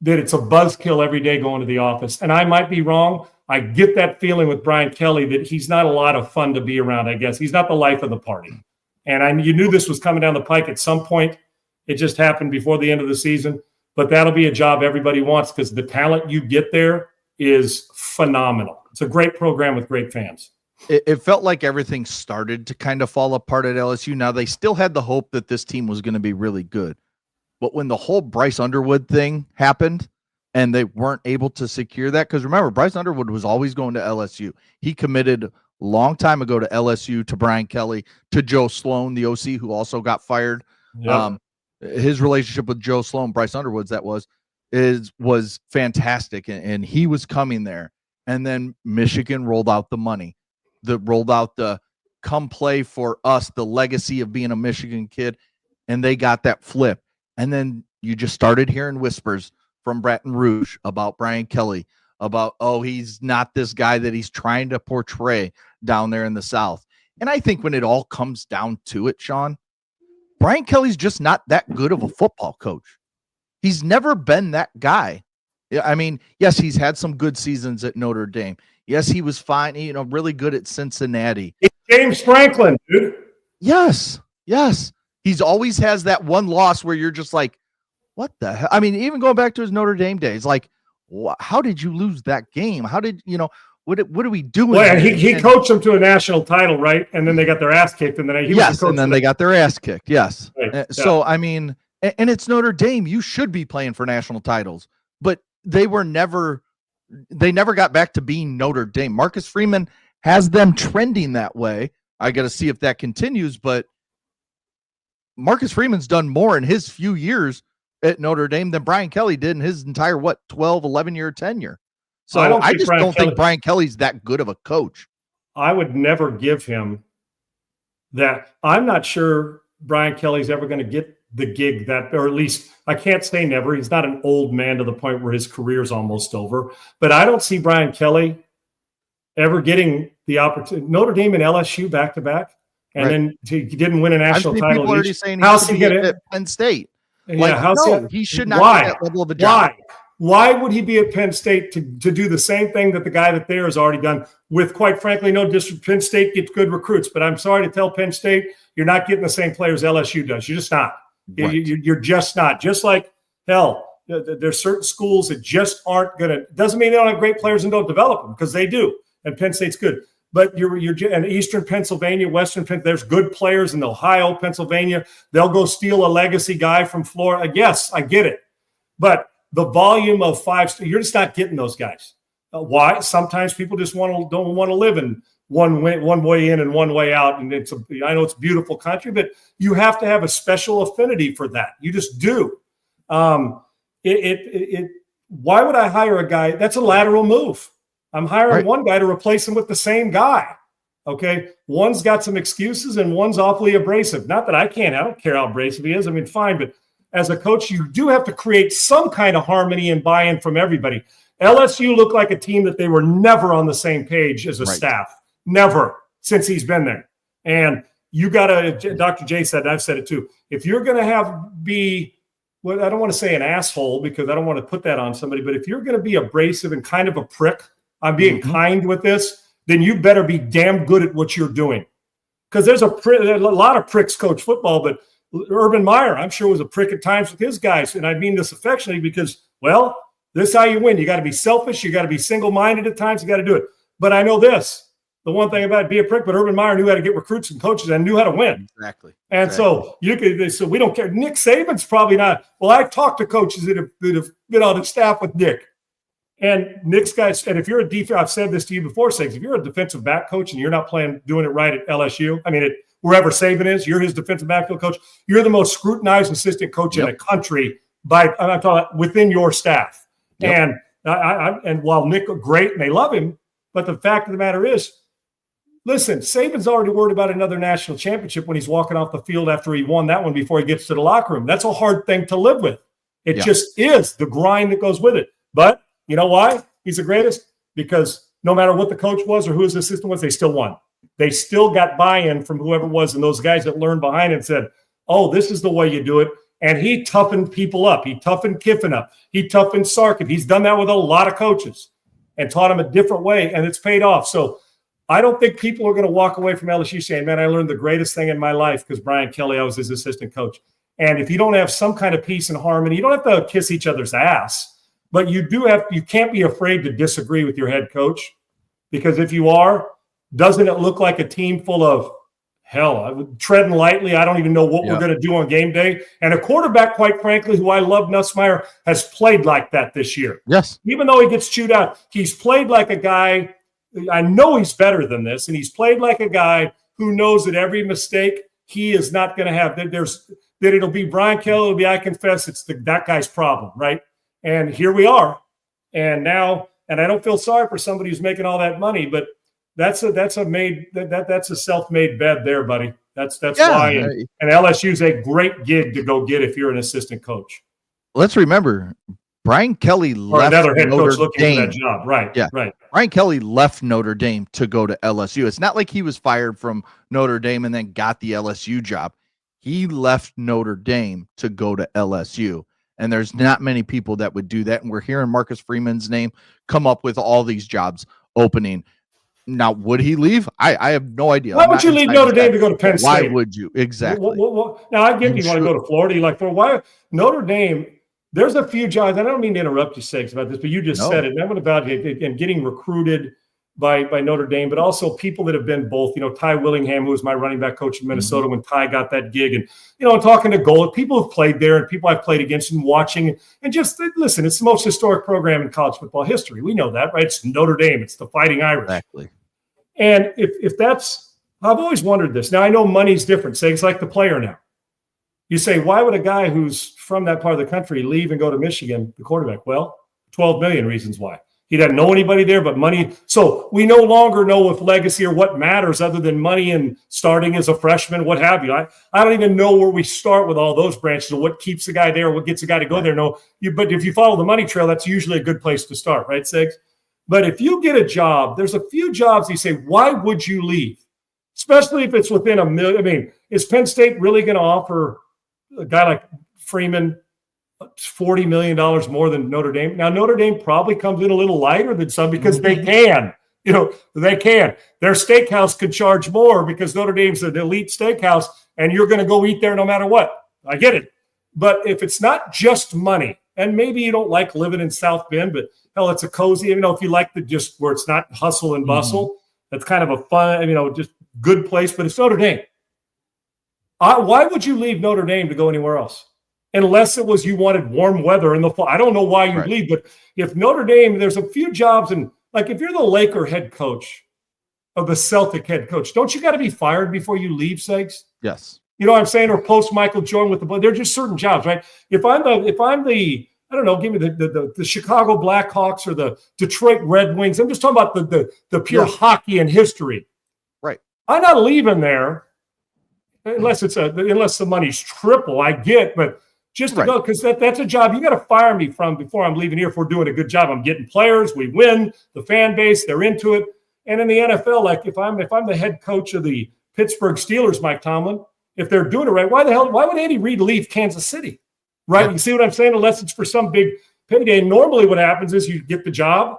it's a buzzkill every day going to the office. And I might be wrong. I get that feeling with Brian Kelly that he's not a lot of fun to be around, I guess. He's not the life of the party. And you knew this was coming down the pike at some point. It just happened before the end of the season. But that'll be a job everybody wants because the talent you get there is phenomenal. It's a great program with great fans. It felt like everything started to kind of fall apart at LSU. Now, they still had the hope that this team was going to be really good. But when the whole Bryce Underwood thing happened and they weren't able to secure that, because remember, Bryce Underwood was always going to LSU. He committed a long time ago to LSU, to Brian Kelly, to Joe Sloan, the OC, who also got fired. Yep. His relationship with Joe Sloan, Bryce Underwood's was fantastic, and he was coming there. And then Michigan rolled out the money, rolled out the come play for us, the legacy of being a Michigan kid, and they got that flip. And then you just started hearing whispers from Baton Rouge about Brian Kelly, about, he's not this guy that he's trying to portray down there in the South. And I think when it all comes down to it, Sean, Brian Kelly's just not that good of a football coach. He's never been that guy. I mean, yes, he's had some good seasons at Notre Dame. Yes, he was fine, really good at Cincinnati. It's James Franklin, dude. Yes. He's always has that one loss where you're just like, what the hell? I mean, even going back to his Notre Dame days, like, how did you lose that game? How did, what are we doing? Well, he coached them to a national title, right? And then they got their ass kicked. And then they got their ass kicked. Yes. Right. So, I mean, and it's Notre Dame. You should be playing for national titles, but they never got back to being Notre Dame. Marcus Freeman has them trending that way. I got to see if that continues, but Marcus Freeman's done more in his few years at Notre Dame than Brian Kelly did in his entire, 12, 11-year tenure. So I just don't think Brian Kelly's that good of a coach. I would never give him that. I'm not sure Brian Kelly's ever going to get the gig or at least I can't say never. He's not an old man to the point where his career's almost over. But I don't see Brian Kelly ever getting the opportunity. Notre Dame and LSU back-to-back. And then he didn't win a national title. People already saying how's he going to Penn State? He should not get that level of a job. Why would he be at Penn State to do the same thing that the guy that there has already done with, quite frankly, no disrespect? Penn State gets good recruits, but I'm sorry to tell Penn State, you're not getting the same players LSU does. You're just not. Right. You're just not. Just like, hell, there's certain schools that just aren't going to – doesn't mean they don't have great players and don't develop them, because they do, and Penn State's good. But you're in Eastern Pennsylvania, Western Pennsylvania, there's good players in Ohio, Pennsylvania. They'll go steal a legacy guy from Florida. Yes, I get it. But the volume of you're just not getting those guys. Why? Sometimes people just don't want to live in one way in and one way out. And I know it's a beautiful country, but you have to have a special affinity for that. You just do. Why would I hire a guy? That's a lateral move. I'm hiring one guy to replace him with the same guy. Okay. One's got some excuses and one's awfully abrasive. Not that I don't care how abrasive he is. I mean, fine. But as a coach, you do have to create some kind of harmony and buy-in from everybody. LSU looked like a team that they were never on the same page as a staff. Never, since he's been there. And you got to, Dr. J said, and I've said it too, if you're going to I don't want to say an asshole because I don't want to put that on somebody, but if you're going to be abrasive and kind of a prick, I'm being kind with this, then you better be damn good at what you're doing. Because there's a lot of pricks coach football, but Urban Meyer, I'm sure, was a prick at times with his guys. And I mean this affectionately because, this is how you win. You got to be selfish. You got to be single-minded at times. You got to do it. But I know this. The one thing about it, be a prick, but Urban Meyer knew how to get recruits and coaches and knew how to win. Exactly. And so we don't care. Nick Saban's probably not. Well, I've talked to coaches that have been on the staff with Nick. And Nick's guys, and if you're a defense, I've said this to you before, Sags, if you're a defensive back coach and you're not doing it right at LSU, wherever Saban is, you're his defensive backfield coach, you're the most scrutinized assistant coach in the country I'm talking about within your staff. Yep. And while Nick great and they love him, but the fact of the matter is, listen, Saban's already worried about another national championship when he's walking off the field after he won that one before he gets to the locker room. That's a hard thing to live with. It just is the grind that goes with it. But you know why he's the greatest? Because no matter what the coach was or who his assistant was, they still won. They still got buy-in from whoever was, and those guys that learned behind it said, oh, this is the way you do it. And he toughened people up. He toughened Kiffin up. He toughened Sark up. He's done that with a lot of coaches and taught them a different way, and it's paid off. So I don't think people are going to walk away from LSU saying, man, I learned the greatest thing in my life because Brian Kelly, I was his assistant coach. And if you don't have some kind of peace and harmony, you don't have to kiss each other's ass, but you can't be afraid to disagree with your head coach, because if you are, doesn't it look like a team full of hell, treading lightly? I don't even know what we're going to do on game day. And a quarterback, quite frankly, who I love, Nussmeier, has played like that this year. Yes. Even though he gets chewed out, he's played like a guy. I know he's better than this, and he's played like a guy who knows that every mistake he is not going to have. That it'll be Brian Kelly, it'll be, I confess, it's that guy's problem, right? And here we are. And now, and I don't feel sorry for somebody who's making all that money, but that's a self-made bed there, buddy. That's why. And LSU's a great gig to go get if you're an assistant coach. Let's remember, Brian Kelly left another head Notre coach looking Dame. for that job. Right. Yeah. Right. Brian Kelly left Notre Dame to go to LSU. It's not like he was fired from Notre Dame and then got the LSU job. He left Notre Dame to go to LSU. And there's not many people that would do that. And we're hearing Marcus Freeman's name come up with all these jobs opening. Now, would he leave? I have no idea. Why would you leave Notre Dame to go to Penn State? Why would you? Exactly. Now, I get you want to go to Florida. You like Florida. Why Notre Dame? There's a few jobs. I don't mean to interrupt you, Sakes, about this, but you just said it. And I went about it and getting recruited by Notre Dame, but also people that have been both. Ty Willingham, who was my running back coach in Minnesota when Ty got that gig, and talking to goal people who've played there and people I've played against and watching, and just listen. It's the most historic program in college football history. We know that, right? It's Notre Dame. It's the Fighting Irish. Exactly. And if that's, I've always wondered this. Now I know money's different. Say it's like the player now. You say, why would a guy who's from that part of the country leave and go to Michigan, the quarterback? Well, 12 million reasons why. He doesn't know anybody there but money. So we no longer know if legacy or what matters other than money and starting as a freshman, what have you. I don't even know where we start with all those branches of what keeps the guy there, what gets a guy to go there. But if you follow the money trail, that's usually a good place to start, right, Sigs? But if you get a job, there's a few jobs you say, why would you leave? Especially if it's within $1 million. I mean, is Penn State really going to offer a guy like Freeman $40 million more than Notre Dame? Now, Notre Dame probably comes in a little lighter than some because they can. They can. Their steakhouse could charge more because Notre Dame's an elite steakhouse, and you're going to go eat there no matter what. I get it. But if it's not just money, and maybe you don't like living in South Bend, but hell, it's a cozy, if you like the just where it's not hustle and bustle, that's kind of a fun, just good place, but it's Notre Dame. Why would you leave Notre Dame to go anywhere else? Unless it was you wanted warm weather in the fall. I don't know why you'd leave, but if Notre Dame, there's a few jobs, and like if you're the Laker head coach or the Celtic head coach, don't you got to be fired before you leave, Segs? Yes. You know what I'm saying? Or post Michael Jordan with the, they're just certain jobs, right? If I'm the I don't know, give me the Chicago Blackhawks or the Detroit Red Wings. I'm just talking about the pure hockey and history. Right. I'm not leaving there unless the money's triple. I get, but just to go, because that's a job you got to fire me from before I'm leaving here. If we're doing a good job, I'm getting players, we win, the fan base, they're into it. And in the NFL, like if I'm the head coach of the Pittsburgh Steelers, Mike Tomlin, if they're doing it right, why would Andy Reid leave Kansas City? Right? You see what I'm saying? Unless it's for some big payday. Normally what happens is you get the job,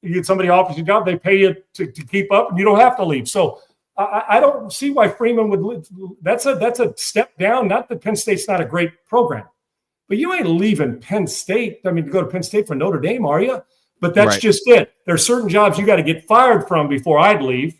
you get somebody offers you a job, they pay you to keep up, and you don't have to leave. So I don't see why Freeman would leave. That's a step down. Not that Penn State's not a great program, but you ain't leaving Penn State. I mean, to go to Penn State for Notre Dame, are you? But that's just it. There's certain jobs you got to get fired from before I'd leave.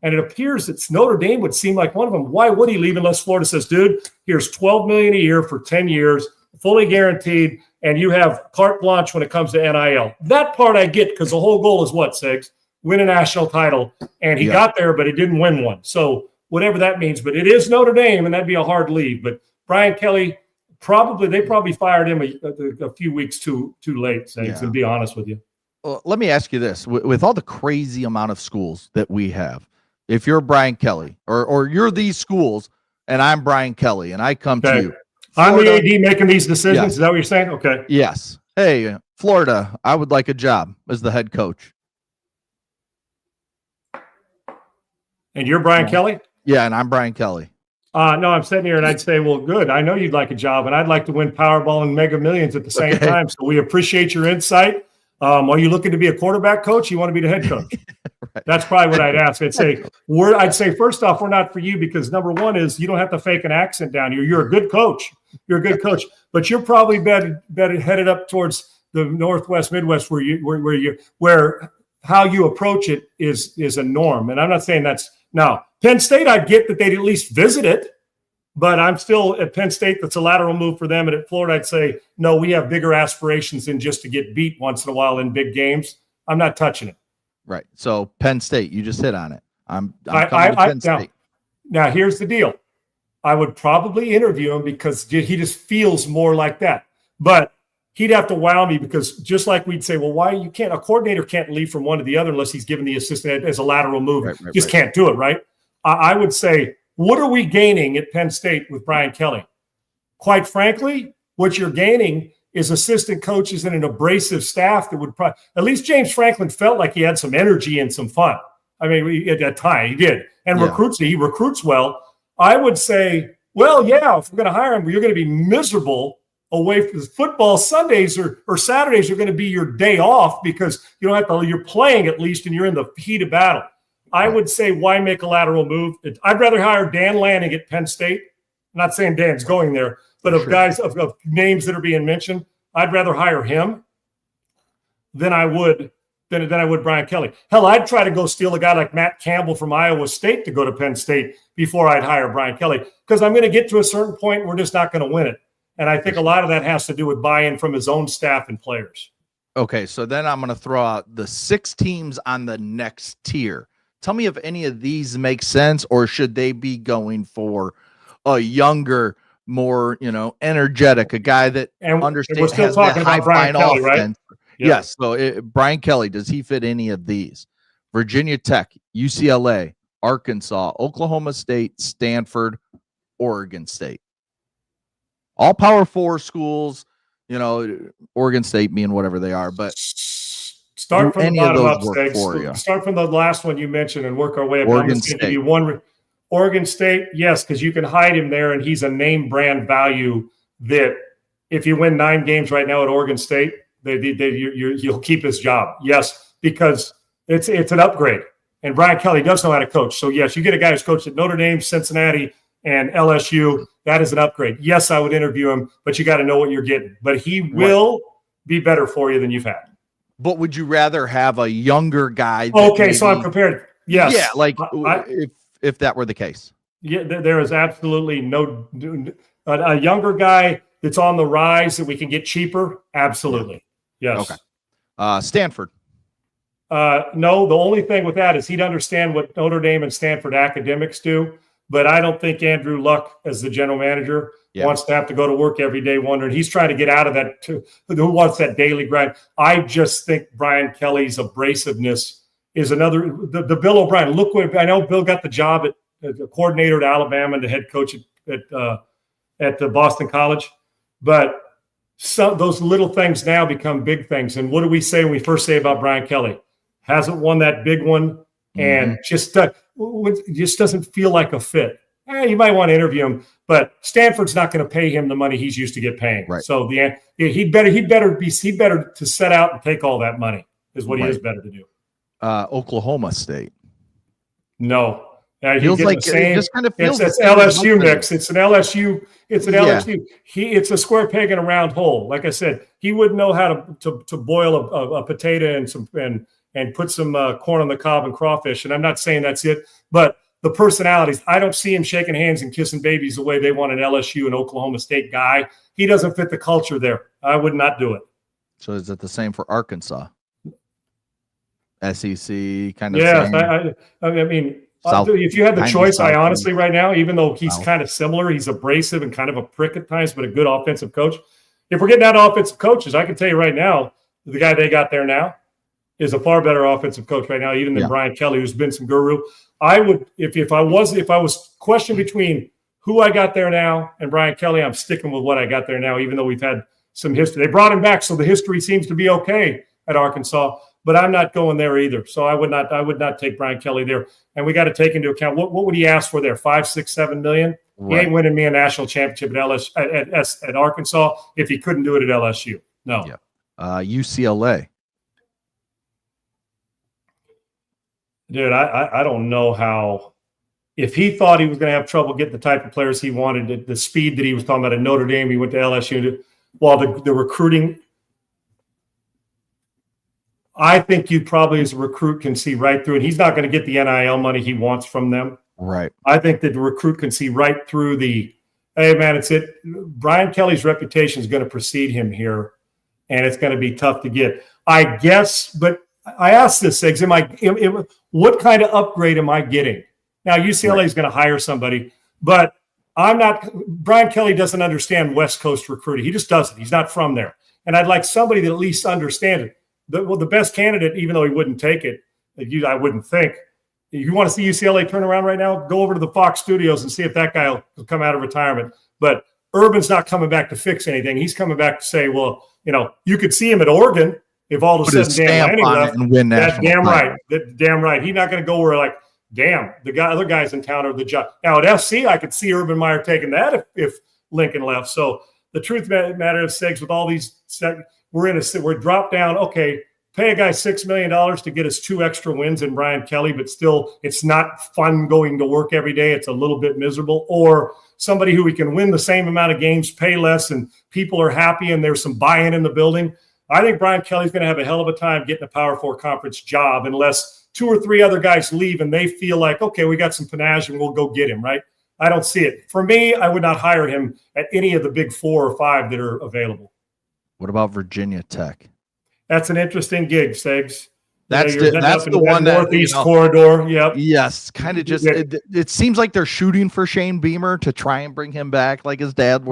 And it appears that Notre Dame would seem like one of them. Why would he leave unless Florida says, dude, here's $12 million a year for 10 years, fully guaranteed, and you have carte blanche when it comes to NIL. That part I get, because the whole goal is what, Sigs? Win a national title. And he got there, but he didn't win one. So whatever that means. But it is Notre Dame, and that'd be a hard leave. But Brian Kelly, they probably fired him a few weeks too late, Sigs, to be honest with you. Well, let me ask you this. With all the crazy amount of schools that we have, if you're Brian Kelly or you're these schools and I'm Brian Kelly and I come to you. I'm the AD making these decisions. Yes. Is that what you're saying? Okay. Yes. Hey, Florida, I would like a job as the head coach. And you're Brian Kelly? Yeah, and I'm Brian Kelly. No, I'm sitting here and I'd say, well, good. I know you'd like a job, and I'd like to win Powerball and Mega Millions at the same time. So we appreciate your insight. Are you looking to be a quarterback coach? You want to be the head coach? Right. That's probably what I'd ask. I'd say, first off, we're not for you because number one is you don't have to fake an accent down here. You're a good coach. You're a good coach, but you're probably better headed up towards the Northwest, Midwest, where how you approach it is a norm. And I'm not saying that's now Penn State. I get that they'd at least visit it. But I'm still at Penn State. That's a lateral move for them. And at Florida, I'd say, no, we have bigger aspirations than just to get beat once in a while in big games. I'm not touching it. Right. So Penn State, you just hit on it. I'm coming to Penn State. Now, here's the deal. I would probably interview him because he just feels more like that. But he'd have to wow me because just like we'd say, well, why a coordinator can't leave from one to the other unless he's given the assistant as a lateral move. Right. Can't do it, right? I would say, what are we gaining at Penn State with Brian Kelly? Quite frankly, what you're gaining is assistant coaches and an abrasive staff that would probably – at least James Franklin felt like he had some energy and some fun. I mean, at that time, he did. And he recruits well. I would say, well, yeah, if we're going to hire him, you're going to be miserable away from football. Sundays or Saturdays are going to be your day off because you don't have to – you're playing at least and you're in the heat of battle. I would say, why make a lateral move? I'd rather hire Dan Lanning at Penn State. I'm not saying Dan's going there, but guys of names that are being mentioned, I'd rather hire him than I would Brian Kelly. Hell, I'd try to go steal a guy like Matt Campbell from Iowa State to go to Penn State before I'd hire Brian Kelly because I'm going to get to a certain point and we're just not going to win it. And I think a lot of that has to do with buy-in from his own staff and players. Okay, so then I'm going to throw out the 6 teams on the next tier. Tell me if any of these make sense, or should they be going for a younger, more energetic, a guy that understands has that high flying offense? Right? Yes. So Brian Kelly, does he fit any of these? Virginia Tech, UCLA, Arkansas, Oklahoma State, Stanford, Oregon State. All Power 4 schools. Oregon State being whatever they are, but. Start from the bottom up, Stegs. Start from the last one you mentioned and work our way up. Oregon State. Oregon State, yes, because you can hide him there, and he's a name brand value that if you win 9 games right now at Oregon State, you'll keep his job. Yes, because it's an upgrade. And Brian Kelly does know how to coach. So, yes, you get a guy who's coached at Notre Dame, Cincinnati, and LSU. That is an upgrade. Yes, I would interview him, but you got to know what you're getting. But he will be better for you than you've had. But would you rather have a younger guy? Okay, so I'm prepared. Yes. Yeah, like if that were the case. Yeah, there is absolutely a younger guy that's on the rise that we can get cheaper. Absolutely. Yes. Okay. Stanford. No, the only thing with that is he'd understand what Notre Dame and Stanford academics do. But I don't think Andrew Luck, as the general manager, wants to have to go to work every day wondering. He's trying to get out of that too. Who wants that daily grind? I just think Brian Kelly's abrasiveness is another. The Bill O'Brien. Look what I know. Bill got the job at the coordinator at Alabama and the head coach at Boston College. But those little things now become big things. And what do we say when we first say about Brian Kelly? Hasn't won that big one and just doesn't feel like a fit. You might want to interview him, but Stanford's not going to pay him the money he's used to get paying. Right. So he'd better to set out and take all that money is what he is better to do. Oklahoma State. No. Feels like it just kind of feels it's LSU mix. It's an LSU. It's an LSU. It's a square peg in a round hole. Like I said, he wouldn't know how to boil a potato and put some corn on the cob and crawfish. And I'm not saying that's it, but the personalities, I don't see him shaking hands and kissing babies the way they want an LSU and Oklahoma State guy. He doesn't fit the culture there. I would not do it. So is it the same for Arkansas? SEC kind of. Yeah, I mean, if you had the choice, I honestly right now, even though he's kind of similar, he's abrasive and kind of a prick at times, but a good offensive coach. If we're getting out of offensive coaches, I can tell you right now, the guy they got there now is a far better offensive coach right now, even than Brian Kelly, who's been some guru. I would, if I was questioned between who I got there now and Brian Kelly, I'm sticking with what I got there now, even though we've had some history. They brought him back, so the history seems to be okay at Arkansas. But I'm not going there either. So I would not take Brian Kelly there. And we got to take into account what would he ask for there? 5, 6, 7 million? Right. He ain't winning me a national championship at Arkansas if he couldn't do it at LSU. No. Yeah. UCLA. Dude, I don't know how. If he thought he was going to have trouble getting the type of players he wanted, the speed that he was talking about at Notre Dame, he went to LSU. While the recruiting, I think you probably as a recruit can see right through it. He's not going to get the NIL money he wants from them. Right. I think that the recruit can see right through the, hey, man, it's it. Brian Kelly's reputation is going to precede him here, and it's going to be tough to get. I guess, but I asked this, Siggs, what kind of upgrade am I getting? Now, UCLA is going to hire somebody, but I'm not – Brian Kelly doesn't understand West Coast recruiting. He just doesn't. He's not from there. And I'd like somebody that at least understands it. The best candidate, even though he wouldn't take it, I wouldn't think. If you want to see UCLA turn around right now, go over to the Fox studios and see if that guy will come out of retirement. But Urban's not coming back to fix anything. He's coming back to say, well, you could see him at Oregon if all of a sudden Dan Lanning left. And win that damn right. Damn right. He's not going to go where damn, other guys in town are the job. Now at SC, I could see Urban Meyer taking that if Lincoln left. So the truth of the matter is, Siggs, with all these, we're dropped down. Okay, pay a guy $6 million to get us 2 extra wins in Brian Kelly, but still it's not fun going to work every day. It's a little bit miserable. Or somebody who we can win the same amount of games, pay less, and people are happy and there's some buy-in in the building. I think Brian Kelly's going to have a hell of a time getting a Power 4 conference job unless 2 or 3 other guys leave and they feel like, okay, we got some panache and we'll go get him, right? I don't see it. For me, I would not hire him at any of the big 4 or 5 that are available. What about Virginia Tech? That's an interesting gig, Segs. That's the one that Northeast corridor. Yep. Yes, kind of just it seems like they're shooting for Shane Beamer to try and bring him back, like his dad,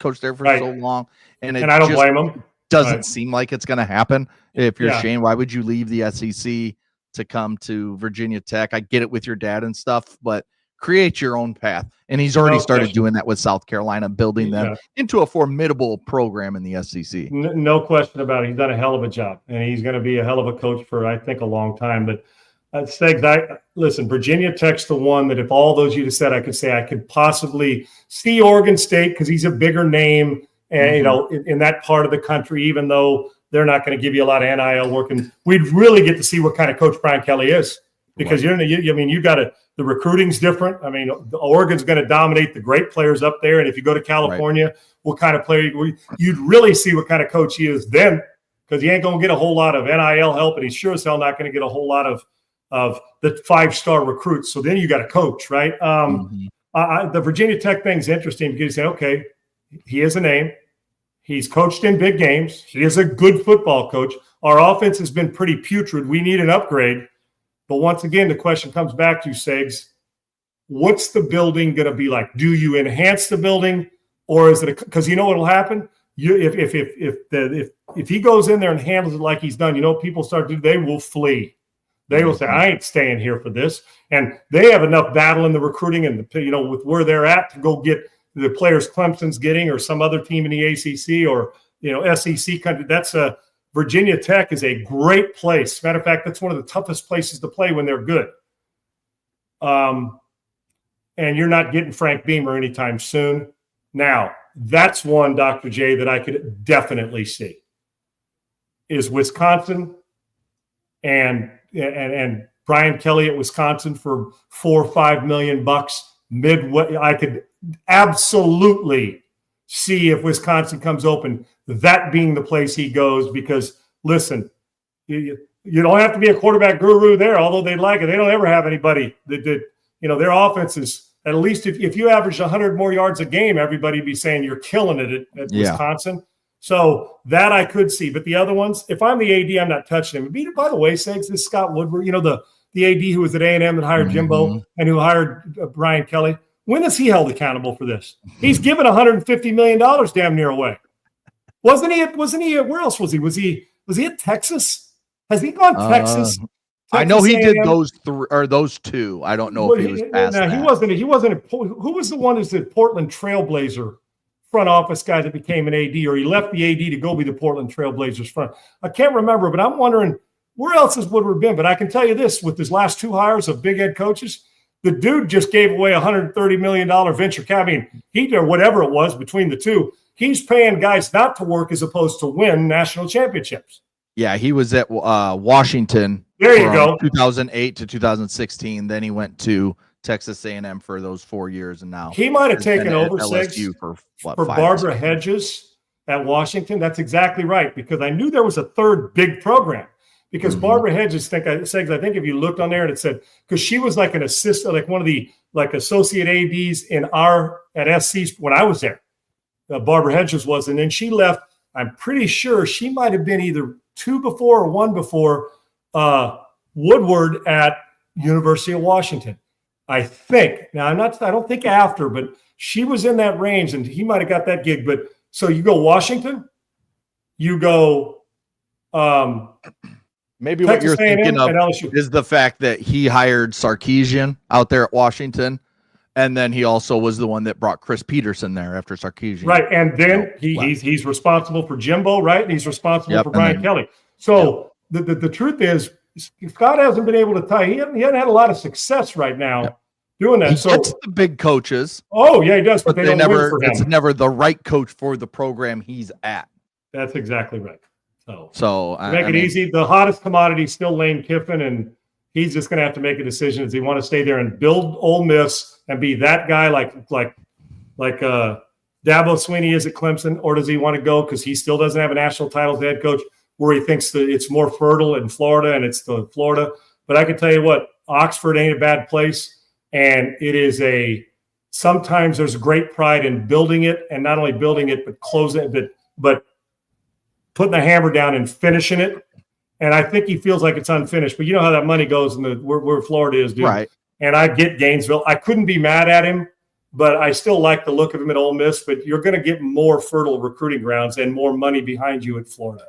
coached there for so long, and I don't blame him. Doesn't seem like it's going to happen. If you're Shane, why would you leave the SEC to come to Virginia Tech? I get it with your dad and stuff, but create your own path. And he's already started doing that with South Carolina, building them into a formidable program in the SEC. No question about it. He's done a hell of a job, and he's going to be a hell of a coach for, I think, a long time. But Segs, listen, Virginia Tech's the one that if all those you just said, I could say I could possibly see Oregon State because he's a bigger name, and in that part of the country, even though they're not going to give you a lot of NIL work, and we'd really get to see what kind of coach Brian Kelly is because you got to. The recruiting's different. I mean, Oregon's going to dominate the great players up there. And if you go to California, what kind of player you'd really see what kind of coach he is then, because he ain't going to get a whole lot of NIL help, and he's sure as hell not going to get a whole lot of the 5-star recruits. So then you got a coach, right? The Virginia Tech thing's interesting because you say, okay, he has a name. He's coached in big games. He is a good football coach. Our offense has been pretty putrid. We need an upgrade. But once again, the question comes back to Segs, what's the building going to be like? Do you enhance the building, or is it because you know what will happen? If he goes in there and handles it like he's done, people start to they will flee. They will say, I ain't staying here for this. And they have enough battle in the recruiting and with where they're at to go get the players Clemson's getting or some other team in the ACC or SEC country. That's a Virginia Tech is a great place. Matter of fact, that's one of the toughest places to play when they're good. And you're not getting Frank Beamer anytime soon. Now, that's one, Dr. J, that I could definitely see is Wisconsin and Brian Kelly at Wisconsin for $4 or $5 million midway. I could absolutely see if Wisconsin comes open, that being the place he goes, because listen, you don't have to be a quarterback guru there, although they'd like it. They don't ever have anybody that did, their offense is, at least if you average 100 more yards a game, everybody would be saying you're killing it at Wisconsin. So that I could see. But the other ones, if I'm the AD, I'm not touching him. By the way, Segs, this Scott Woodward, the AD who was at A&M that hired Jimbo and who hired Brian Kelly, when is he held accountable for this? He's given $150 million damn near away. Wasn't he? Where else was he? Was he at Texas? Has he gone Texas? I know he did those 3 or those 2. I don't know if he was past that. He wasn't. Who was the one who's the Portland Trailblazer front office guy that became an AD, or he left the AD to go be the Portland Trailblazers front. I can't remember, but I'm wondering where else has Woodward been? But I can tell you this, with his last 2 hires of big head coaches, the dude just gave away $130 million venture cap. I mean, he or whatever it was between the two, he's paying guys not to work as opposed to win national championships. Yeah, he was at Washington. There you go. 2008 to 2016. Then he went to Texas A&M for those 4 years, and now he might have taken over LSU for Barbara Hedges at Washington. That's exactly right, because I knew there was a third big program. Because Barbara Hedges, I think if you looked on there and it said, because she was like an assistant, like one of the like associate ADs at SC when I was there. Barbara Hedges was, and then she left. I'm pretty sure she might have been either 2 before or 1 before Woodward at University of Washington. I think. Now I don't think after, but she was in that range, and he might have got that gig. But so you go Washington, you go. Maybe Texas what you're A&M thinking of and LSU. is the fact that he hired Sarkisian out there at Washington, and then he also was the one that brought Chris Peterson there after Sarkisian. Right, and then he's responsible for Jimbo, right? And he's responsible for Brian Kelly. So the truth is, Scott hasn't been able to tie. He hasn't had a lot of success right now doing that. He gets the big coaches. Oh yeah, he does, but they don't never. win for him. It's never the right coach for the program he's at. That's exactly right. So to make it easy, the hottest commodity is still Lane Kiffin, and he's just going to have to make a decision. Does he want to stay there and build Ole Miss and be that guy like Dabo Swinney is at Clemson, or does he want to go because he still doesn't have a national title as head coach, where he thinks that it's more fertile in Florida and it's the Florida? But I can tell you what, Oxford ain't a bad place, and it is sometimes there's great pride in building it, and not only building it but closing it, but putting the hammer down and finishing it. And I think he feels like it's unfinished. But you know how that money goes where Florida is, dude. Right. And I get Gainesville. I couldn't be mad at him, but I still like the look of him at Ole Miss. But you're going to get more fertile recruiting grounds and more money behind you at Florida.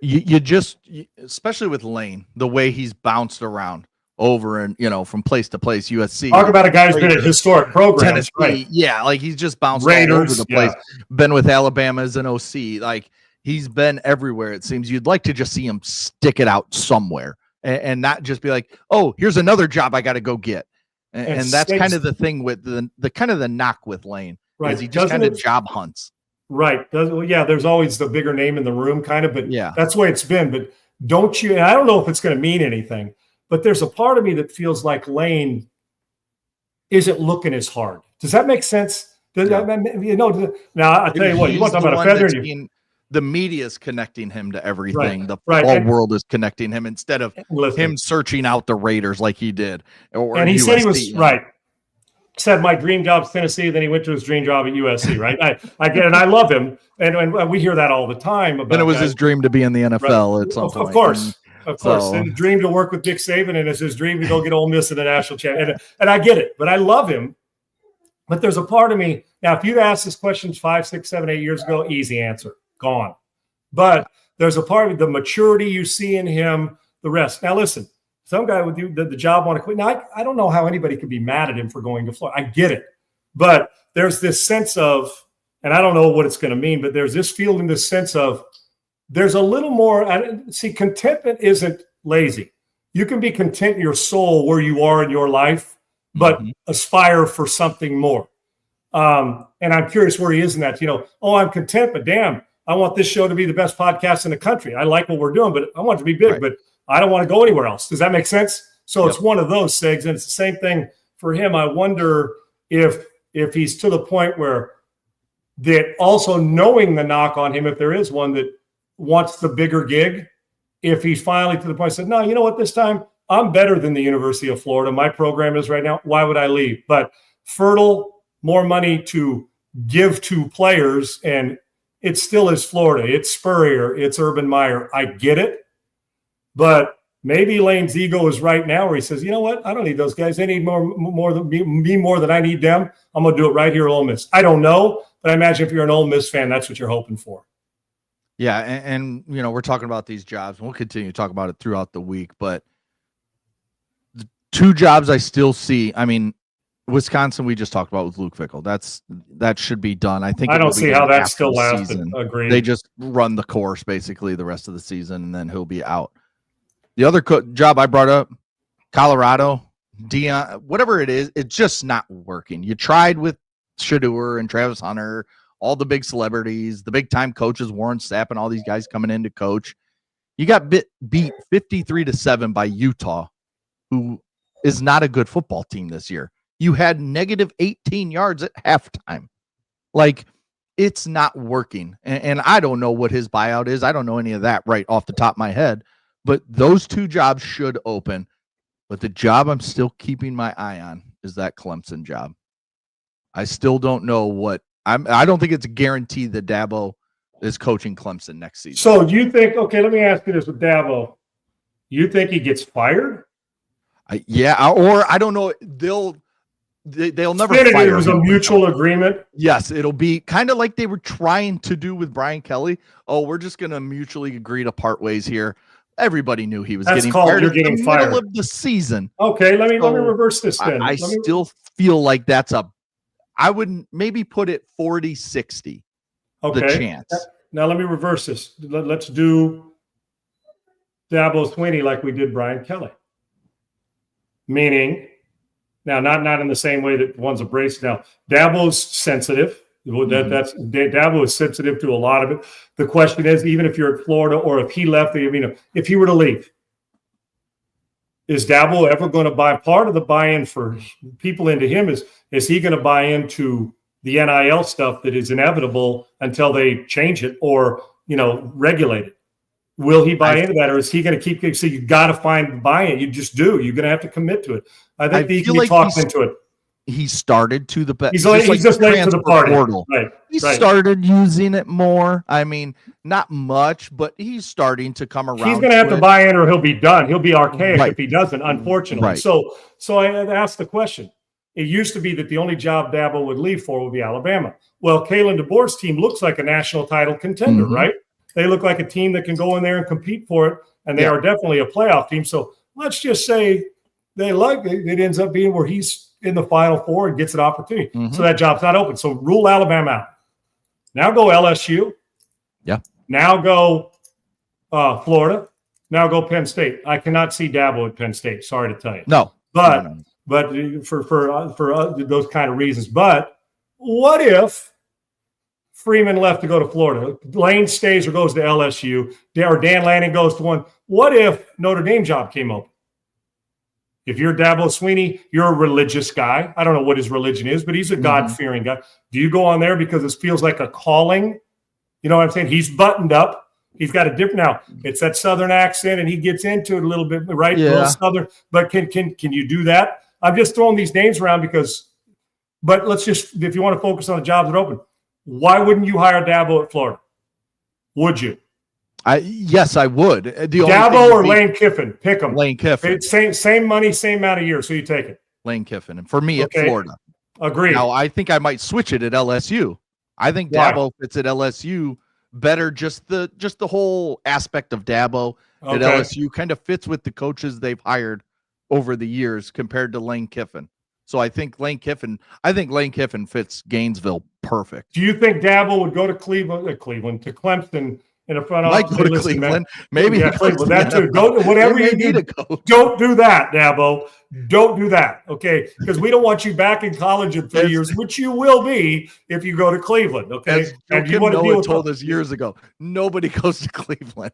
You just, especially with Lane, the way he's bounced around over and, from place to place, USC. Talk about a guy who's been at historic programs. Tennessee, right? Yeah, like he's just bounced Raiders, all over the place. Been with Alabama as an OC. Like, he's been everywhere, it seems. You'd like to just see him stick it out somewhere and not just be like, oh, here's another job I got to go get. And that's kind of the thing with the kind of the knock with Lane. Right. Is he just kind of job hunts. Right. There's always the bigger name in the room kind of, but that's the way it's been. But don't you – and I don't know if it's going to mean anything, but there's a part of me that feels like Lane isn't looking as hard. Does that make sense? Now, I'll tell you what. You want to talk about a feather in the media is connecting him to everything. Right, the football world is connecting him instead of him searching out the Raiders like he did. And he said he was right. Said my dream job's Tennessee. Then he went to his dream job at USC. Right. I get it. And I love him. And we hear that all the time. Then it was his dream to be in the NFL at some point. Of course. And a dream to work with Dick Saban, and it's his dream to go get Ole Miss in the national championship. And I get it, but I love him. But there's a part of me now. If you'd asked this question 5, 6, 7, 8 years ago, easy answer. Gone. But there's a part of the maturity you see in him, the rest. Now, listen, some guy would do the job want to quit. Now, I don't know how anybody could be mad at him for going to Florida. I get it. But there's this sense of, and I don't know what it's going to mean, but there's this feeling, this sense of there's a little more. See, contentment isn't lazy. You can be content in your soul where you are in your life, but aspire for something more. And I'm curious where he is in that. I'm content, but damn, I want this show to be the best podcast in the country. I like what we're doing, but I want it to be big, but I don't want to go anywhere else. Does that make sense? So it's one of those things, and it's the same thing for him. I wonder if he's to the point where that also knowing the knock on him, if there is one that wants the bigger gig, if he's finally to the point said, no, you know what, this time I'm better than the University of Florida. My program is right now. Why would I leave? But fertile, more money to give to players, and it still is Florida. It's Spurrier. It's Urban Meyer. I get it. But maybe Lane's ego is right now where he says, you know what? I don't need those guys. They need more than me more than I need them. I'm going to do it right here at Ole Miss. I don't know, but I imagine if you're an Ole Miss fan, that's what you're hoping for. Yeah, and we're talking about these jobs, and we'll continue to talk about it throughout the week. But the 2 jobs I still see, I mean, Wisconsin, we just talked about with Luke Fickell. That should be done. I think I it will don't be see done how that after still the lasted. season. Agreed. They just run the course basically the rest of the season, and then he'll be out. The other job I brought up, Colorado, Dion, whatever it is, it's just not working. You tried with Shedeur and Travis Hunter, all the big celebrities, the big time coaches, Warren Sapp and all these guys coming in to coach. You got beat 53-7 by Utah, who is not a good football team this year. You had negative 18 yards at halftime. Like, it's not working. And I don't know what his buyout is. I don't know any of that right off the top of my head. But those two jobs should open. But the job I'm still keeping my eye on is that Clemson job. I still don't know what I don't think it's guaranteed that Dabo is coaching Clemson next season. So do you think, okay, let me ask you this with Dabo. You think he gets fired? Or I don't know. They'll never It fire was a him. mutual agreement. Yes, it'll be kind of like they were trying to do with Brian Kelly. Oh, we're just going to mutually agree to part ways here. Everybody knew he was getting fired you're getting in the fired. middle of the season. Okay, let me reverse this then. I still feel like I would maybe put it 40-60. Okay. The chance. Now let me reverse this. Let's do Dabo Swinney like we did Brian Kelly. Meaning, now not in the same way that one's a brace. Now Dabo's sensitive. Dabo is sensitive to a lot of it. The question is, even if you're at Florida or if he left, if he were to leave, is Dabo ever going to buy? Part of the buy-in for people into him is he going to buy into the NIL stuff that is inevitable until they change it or regulate it? Will he buy into that, or is he going to keep? So you got to find buy-in. You just do. You're going to have to commit to it. I think he can be talked into it. He started to the he's just late to the party. Portal. Right. Started using it more. I mean, not much, but he's starting to come around. He's going to have to buy in, or he'll be done. He'll be archaic if he doesn't. Unfortunately, right. So I asked the question. It used to be that the only job Dabo would leave for would be Alabama. Well, Kalen DeBoer's team looks like a national title contender, right? They look like a team that can go in there and compete for it, and they are definitely a playoff team. So let's just say it ends up being where he's in the Final Four and gets an opportunity. So that job's not open. So rule Alabama out. Now go LSU. Yeah. Now go Florida. Now go Penn State. I cannot see Dabo at Penn State. Sorry to tell you. No. But for those kind of reasons. But what if Freeman left to go to Florida? Lane stays or goes to LSU, or Dan Lanning goes to one. What if Notre Dame job came open? If you're Dabo Swinney, you're a religious guy. I don't know what his religion is, but he's a God-fearing guy. Do you go on there because it feels like a calling? You know what I'm saying? He's buttoned up. He's got a different now. It's that Southern accent, and he gets into it a little bit, right? Yeah. A little Southern. But can you do that? I'm just throwing these names around but let's just, if you want to focus on the jobs that are open, why wouldn't you hire Dabo at Florida? Would you? Yes, I would. Dabo or Lane Kiffin? Pick them. Lane Kiffin. Same money, same amount of years, so you take it. Lane Kiffin. And for me, at Florida. Agreed. Now, I think I might switch it at LSU. I think Dabo fits at LSU better. Just the whole aspect of Dabo at LSU kind of fits with the coaches they've hired over the years compared to Lane Kiffin. So I think Lane Kiffin fits Gainesville perfect. Do you think Dabo would go to Cleveland to Clemson in a front office? Go to Cleveland. Maybe Cleveland. That too. Go whatever you do. Don't do that, Dabo. Don't do that. Okay, because we don't want you back in college in 3 years, which you will be if you go to Cleveland. Okay, and you want to deal with told us years ago. Nobody goes to Cleveland,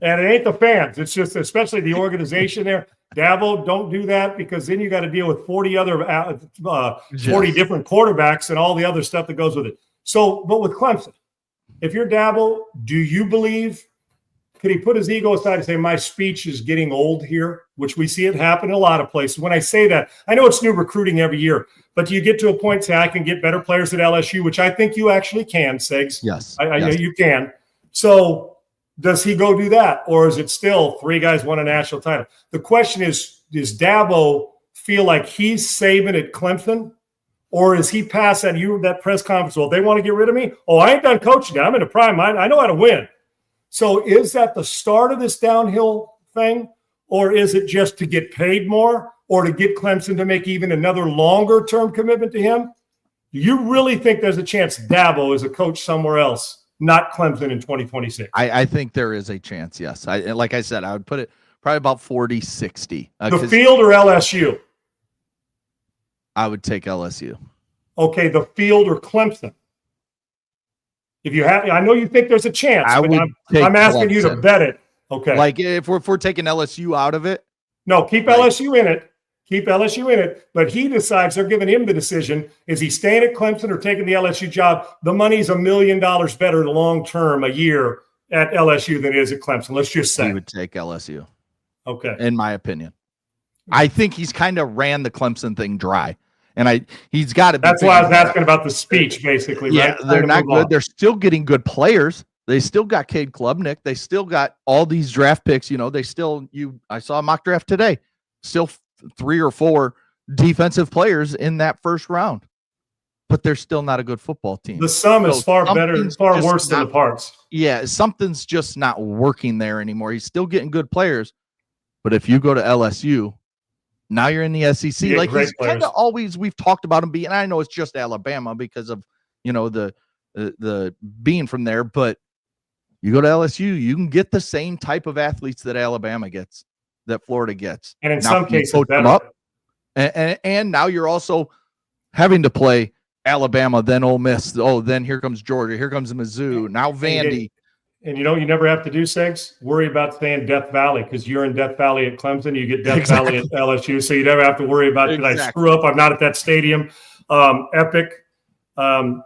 and it ain't the fans. It's just especially the organization there. Dabo, don't do that, because then you got to deal with 40 different quarterbacks and all the other stuff that goes with it. So, but with Clemson, if you're Dabo, do you believe, could he put his ego aside and say, my speech is getting old here, which we see it happen in a lot of places. When I say that, I know it's new recruiting every year, but do you get to a point, say, I can get better players at LSU, which I think you actually can, Segs. Yes. Yes. You can. So does he go do that? Or is it still 3 guys won a national title? The question is, does Dabo feel like he's saving at Clemson? Or is he past that press conference? Well, they want to get rid of me. Oh, I ain't done coaching. I'm in the prime. I know how to win. So is that the start of this downhill thing? or is it just to get paid more or to get Clemson to make even another longer-term commitment to him? Do you really think there's a chance Dabo is a coach somewhere else, not Clemson in 2026? I think there is a chance, yes. Like I said, I would put it probably about 40-60. The field or LSU? I would take LSU. Okay, the field or Clemson? If you have, I know you think there's a chance, but I'm asking you to bet it. Okay. Like if we're taking LSU out of it. No, keep LSU in it. Keep LSU in it. But he decides they're giving him the decision. Is he staying at Clemson or taking the LSU job? The money's $1 million better long term a year at LSU than it is at Clemson. Let's just say. He would take LSU. Okay. In my opinion. I think he's kind of ran the Clemson thing dry. And he's got to be. That's why I was asking about the speech, basically. Yeah, right? they're not good. They're still getting good players. They still got Cade Klubnik. They still got all these draft picks. I saw a mock draft today. Still 3 or 4 defensive players in that first round. But they're still not a good football team. The sum is far better, far worse than the parts. Yeah, something's just not working there anymore. He's still getting good players. But if you go to LSU, now you're in the SEC. Like he's kind of always, we've talked about him being, and I know it's just Alabama because of, the being from there, but you go to LSU, you can get the same type of athletes that Alabama gets, that Florida gets. And in some cases, better. Up, and now you're also having to play Alabama, then Ole Miss. Oh, then here comes Georgia. Here comes Mizzou. Now Vandy. And you never have to do, Segs, worry about staying Death Valley because you're in Death Valley at Clemson. You get Death Valley at LSU. So you never have to worry about, did I screw up? I'm not at that stadium. Epic. And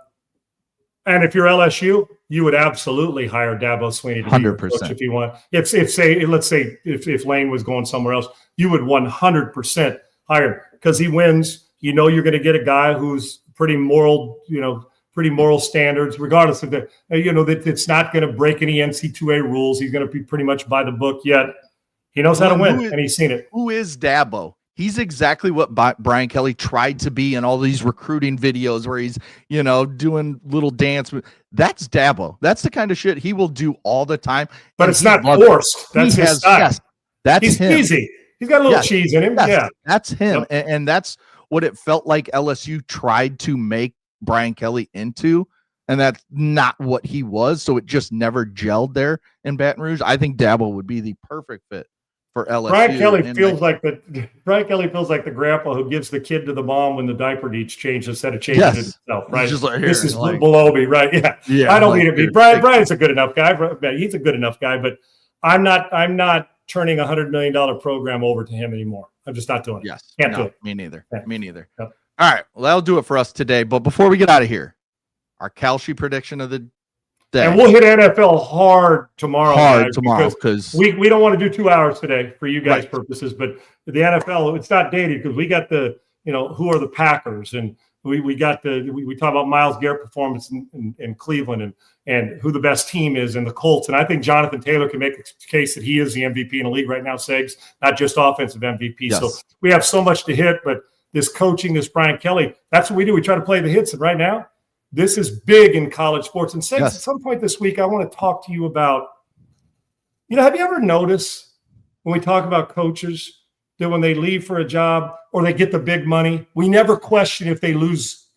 if you're LSU, you would absolutely hire Dabo Swinney to be your coach if you want. Let's say if Lane was going somewhere else, you would 100% hire him because he wins. You're going to get a guy who's pretty moral standards, regardless of that it's not going to break any NC2A rules. He's going to be pretty much by the book, yet he knows how to win, and he's seen it. Who is Dabo? He's exactly what Brian Kelly tried to be in all these recruiting videos where he's, doing little dance. That's Dabo. That's the kind of shit he will do all the time. But it's not forced. That's his style. Yes, that's him. Cheesy. He's got a little cheese in him. Yes, yeah. That's him. Yep. And that's what it felt like LSU tried to make Brian Kelly into, and that's not what he was. So it just never gelled there in Baton Rouge. I think Dabo would be the perfect fit for LSU. Brian Kelly feels like the grandpa who gives the kid to the mom when the diaper needs changed instead of changing it himself, right? This is below me, right? Yeah. I don't mean to be Brian's a good enough guy. He's a good enough guy, but I'm not turning $100 million program over to him anymore. I'm just not doing it. Yes. Can't do it. Me neither. Yeah. Me neither. Yep. All right. Well, that'll do it for us today. But before we get out of here, our Kalshi prediction of the day. And we'll hit NFL hard tomorrow. Because we don't want to do 2 hours today for you guys' purposes, but the NFL, it's not dated because we got the, who are the Packers, and we got we talk about Myles Garrett performance in Cleveland and who the best team is in the Colts. And I think Jonathan Taylor can make a case that he is the MVP in the league right now, Segs, not just offensive MVP. Yes. So we have so much to hit, but this coaching, this Brian Kelly, that's what we do. We try to play the hits. And right now, this is big in college sports. And Segs, at some point this week, I want to talk to you about, have you ever noticed when we talk about coaches that when they leave for a job or they get the big money, we never question if they lose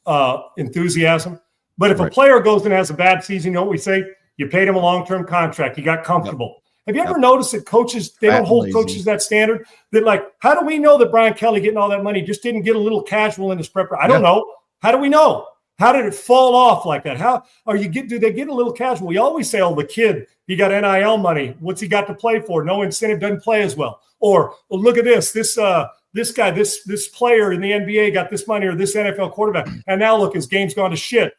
enthusiasm. But if a player goes and has a bad season, you know what we say? You paid him a long-term contract. You got comfortable. Have you ever noticed that coaches, they don't hold coaches that standard? That how do we know that Brian Kelly getting all that money just didn't get a little casual in his preparation? I don't know. How do we know? How did it fall off like that? Do they get a little casual? We always say, the kid, he got NIL money. What's he got to play for? No incentive, doesn't play as well. Or look at this guy, this player in the NBA got this money, or this NFL quarterback, and now look, his game's gone to shit.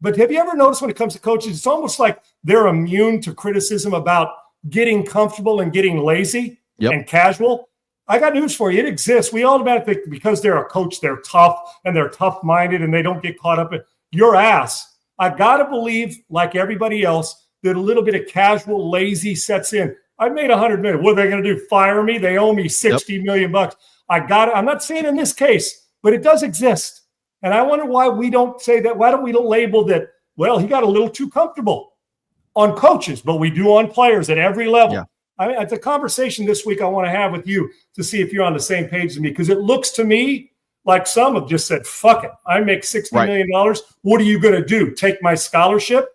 But have you ever noticed when it comes to coaches, it's almost like they're immune to criticism about getting comfortable and getting lazy and casual? I got news for you. It exists. We automatically think because they're a coach, they're tough and they're tough-minded and they don't get caught up in your ass. I got to believe, like everybody else, that a little bit of casual, lazy sets in. I made $100 million. What are they going to do? Fire me? They owe me $60 million bucks. I'm not saying in this case, but it does exist. And I wonder why we don't say that. Why don't we label that, he got a little too comfortable on coaches, but we do on players at every level. It's a conversation this week I want to have with you to see if you're on the same page as me, because it looks to me like some have just said, fuck it. I make $60 million. What are you going to do? Take my scholarship?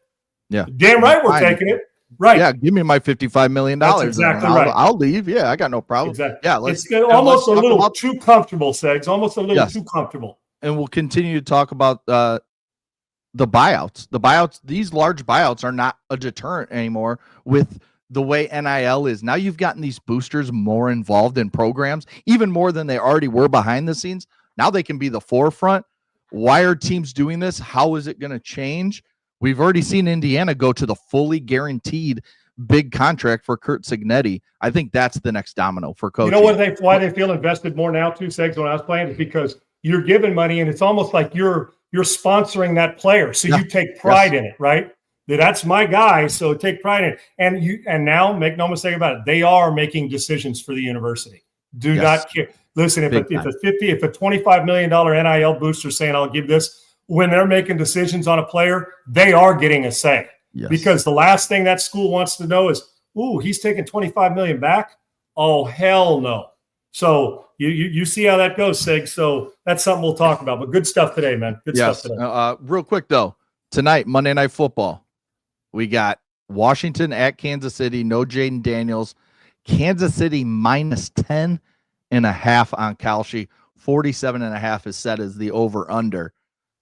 Yeah. Damn right we're taking it. Right. Yeah, give me my $55 million. That's exactly right. I'll leave. Yeah, I got no problem. Exactly. Yeah, it's almost a little too comfortable, Segs. Almost a little too comfortable. And we'll continue to talk about the buyouts. The buyouts, these large buyouts are not a deterrent anymore with the way NIL is. Now you've gotten these boosters more involved in programs, even more than they already were behind the scenes. Now they can be the forefront. Why are teams doing this? How is it going to change? We've already seen Indiana go to the fully guaranteed big contract for Curt Cignetti. I think that's the next domino for coaching. You know why they feel invested more now too, Segs, when I was playing, is because you're giving money and it's almost like you're sponsoring that player. So you take pride in it, right? That's my guy, so take pride in it. And now, make no mistake about it, they are making decisions for the university. Do not care. Listen, if a $25 million NIL booster saying I'll give this, when they're making decisions on a player, they are getting a say. Yes. Because the last thing that school wants to know is, ooh, he's taking $25 million back? Oh, hell no. So you see how that goes, Sig. So that's something we'll talk about. But good stuff today, man. Good stuff today. Real quick, though. Tonight, Monday Night Football, we got Washington at Kansas City. No Jaden Daniels. Kansas City minus 10.5 on Kalshi. 47.5 is set as the over-under.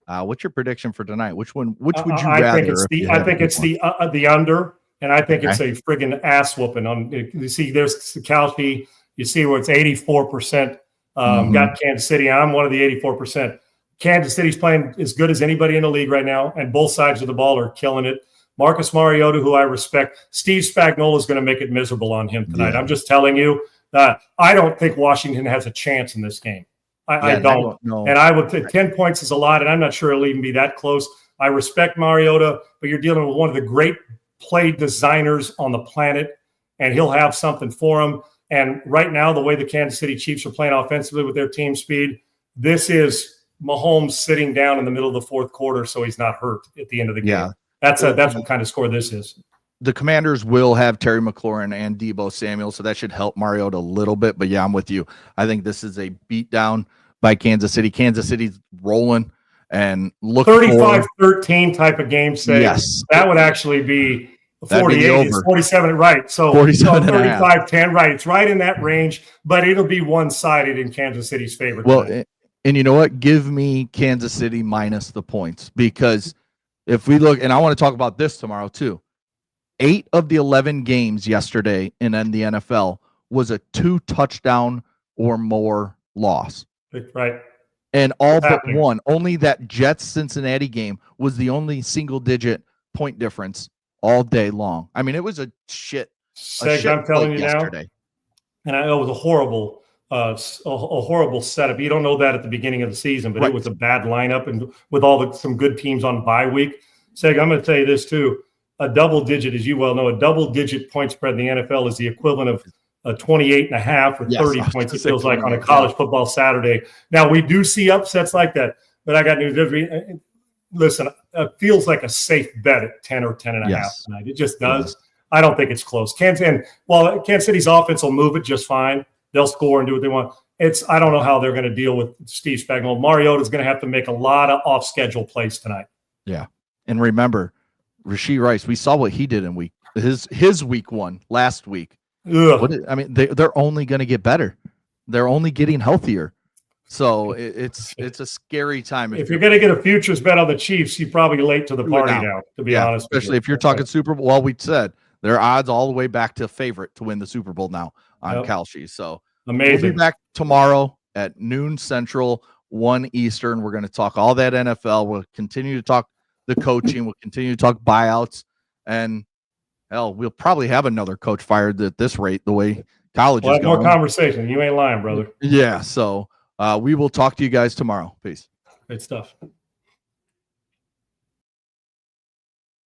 What's your prediction for tonight? Which would you rather? I think it's the under, and I think it's a friggin' ass whooping. You see, there's Kalshi. You see where it's 84%. Got Kansas City. I'm one of the 84%. Kansas City's playing as good as anybody in the league right now, and both sides of the ball are killing it. Marcus Mariota, who I respect, Steve Spagnuolo is going to make it miserable on him tonight. I'm just telling you that I don't think Washington has a chance in this game. I don't. No. And I would think 10 points is a lot, and I'm not sure it'll even be that close. I respect Mariota, but you're dealing with one of the great play designers on the planet, and he'll have something for him. And right now, the way the Kansas City Chiefs are playing offensively with their team speed, this is Mahomes sitting down in the middle of the fourth quarter so he's not hurt at the end of the game. Yeah. That's what kind of score this is. The Commanders will have Terry McLaurin and Deebo Samuel, so that should help Mariota a little bit. But, yeah, I'm with you. I think this is a beatdown by Kansas City. Kansas City's rolling and look 35-13 type of game, say. Yes. That would actually be 48, 47, right. So 35-10, right. It's right in that range, but it'll be one-sided in Kansas City's favor. Well, and you know what? Give me Kansas City minus the points, because if we look, and I want to talk about this tomorrow too, 8 of the 11 games yesterday in the NFL was a 2-touchdown or more loss. Right. And all but one, only that Jets-Cincinnati game was the only single-digit point difference all day long. I mean, it was a shit. I'm telling you yesterday. Now, and I know it was a horrible setup. You don't know that at the beginning of the season, but It was a bad lineup, and with some good teams on bye week. Seg, I'm going to tell you this too. A double-digit, as you well know, a double-digit point spread in the NFL is the equivalent of 28.5 or 30 points, it feels like, on a college football Saturday. Now, we do see upsets like that, but I got news. Listen, it feels like a safe bet at 10 or 10.5 tonight. It just does. I don't think it's close. Kansas City's offense will move it just fine. They'll score and do what they want. I don't know how they're going to deal with Steve Spagnuolo. Mariota's going to have to make a lot of off-schedule plays tonight. Yeah. And remember, Rashee Rice, we saw what he did in his week one last week. They're only going to get better. They're only getting healthier. So it's a scary time. If you're going to get a futures bet on the Chiefs, you're probably late to the party now, to be honest. Especially if you're talking Super Bowl. Well, we said there are odds all the way back to favorite to win the Super Bowl now on Kalshi. So amazing. We'll be back tomorrow at noon Central, 1 Eastern. We're going to talk all that NFL. We'll continue to talk the coaching. We'll continue to talk buyouts. And hell, we'll probably have another coach fired at this rate, the way college is going. More conversation. You ain't lying, brother. Yeah. So we will talk to you guys tomorrow. Peace. Great stuff.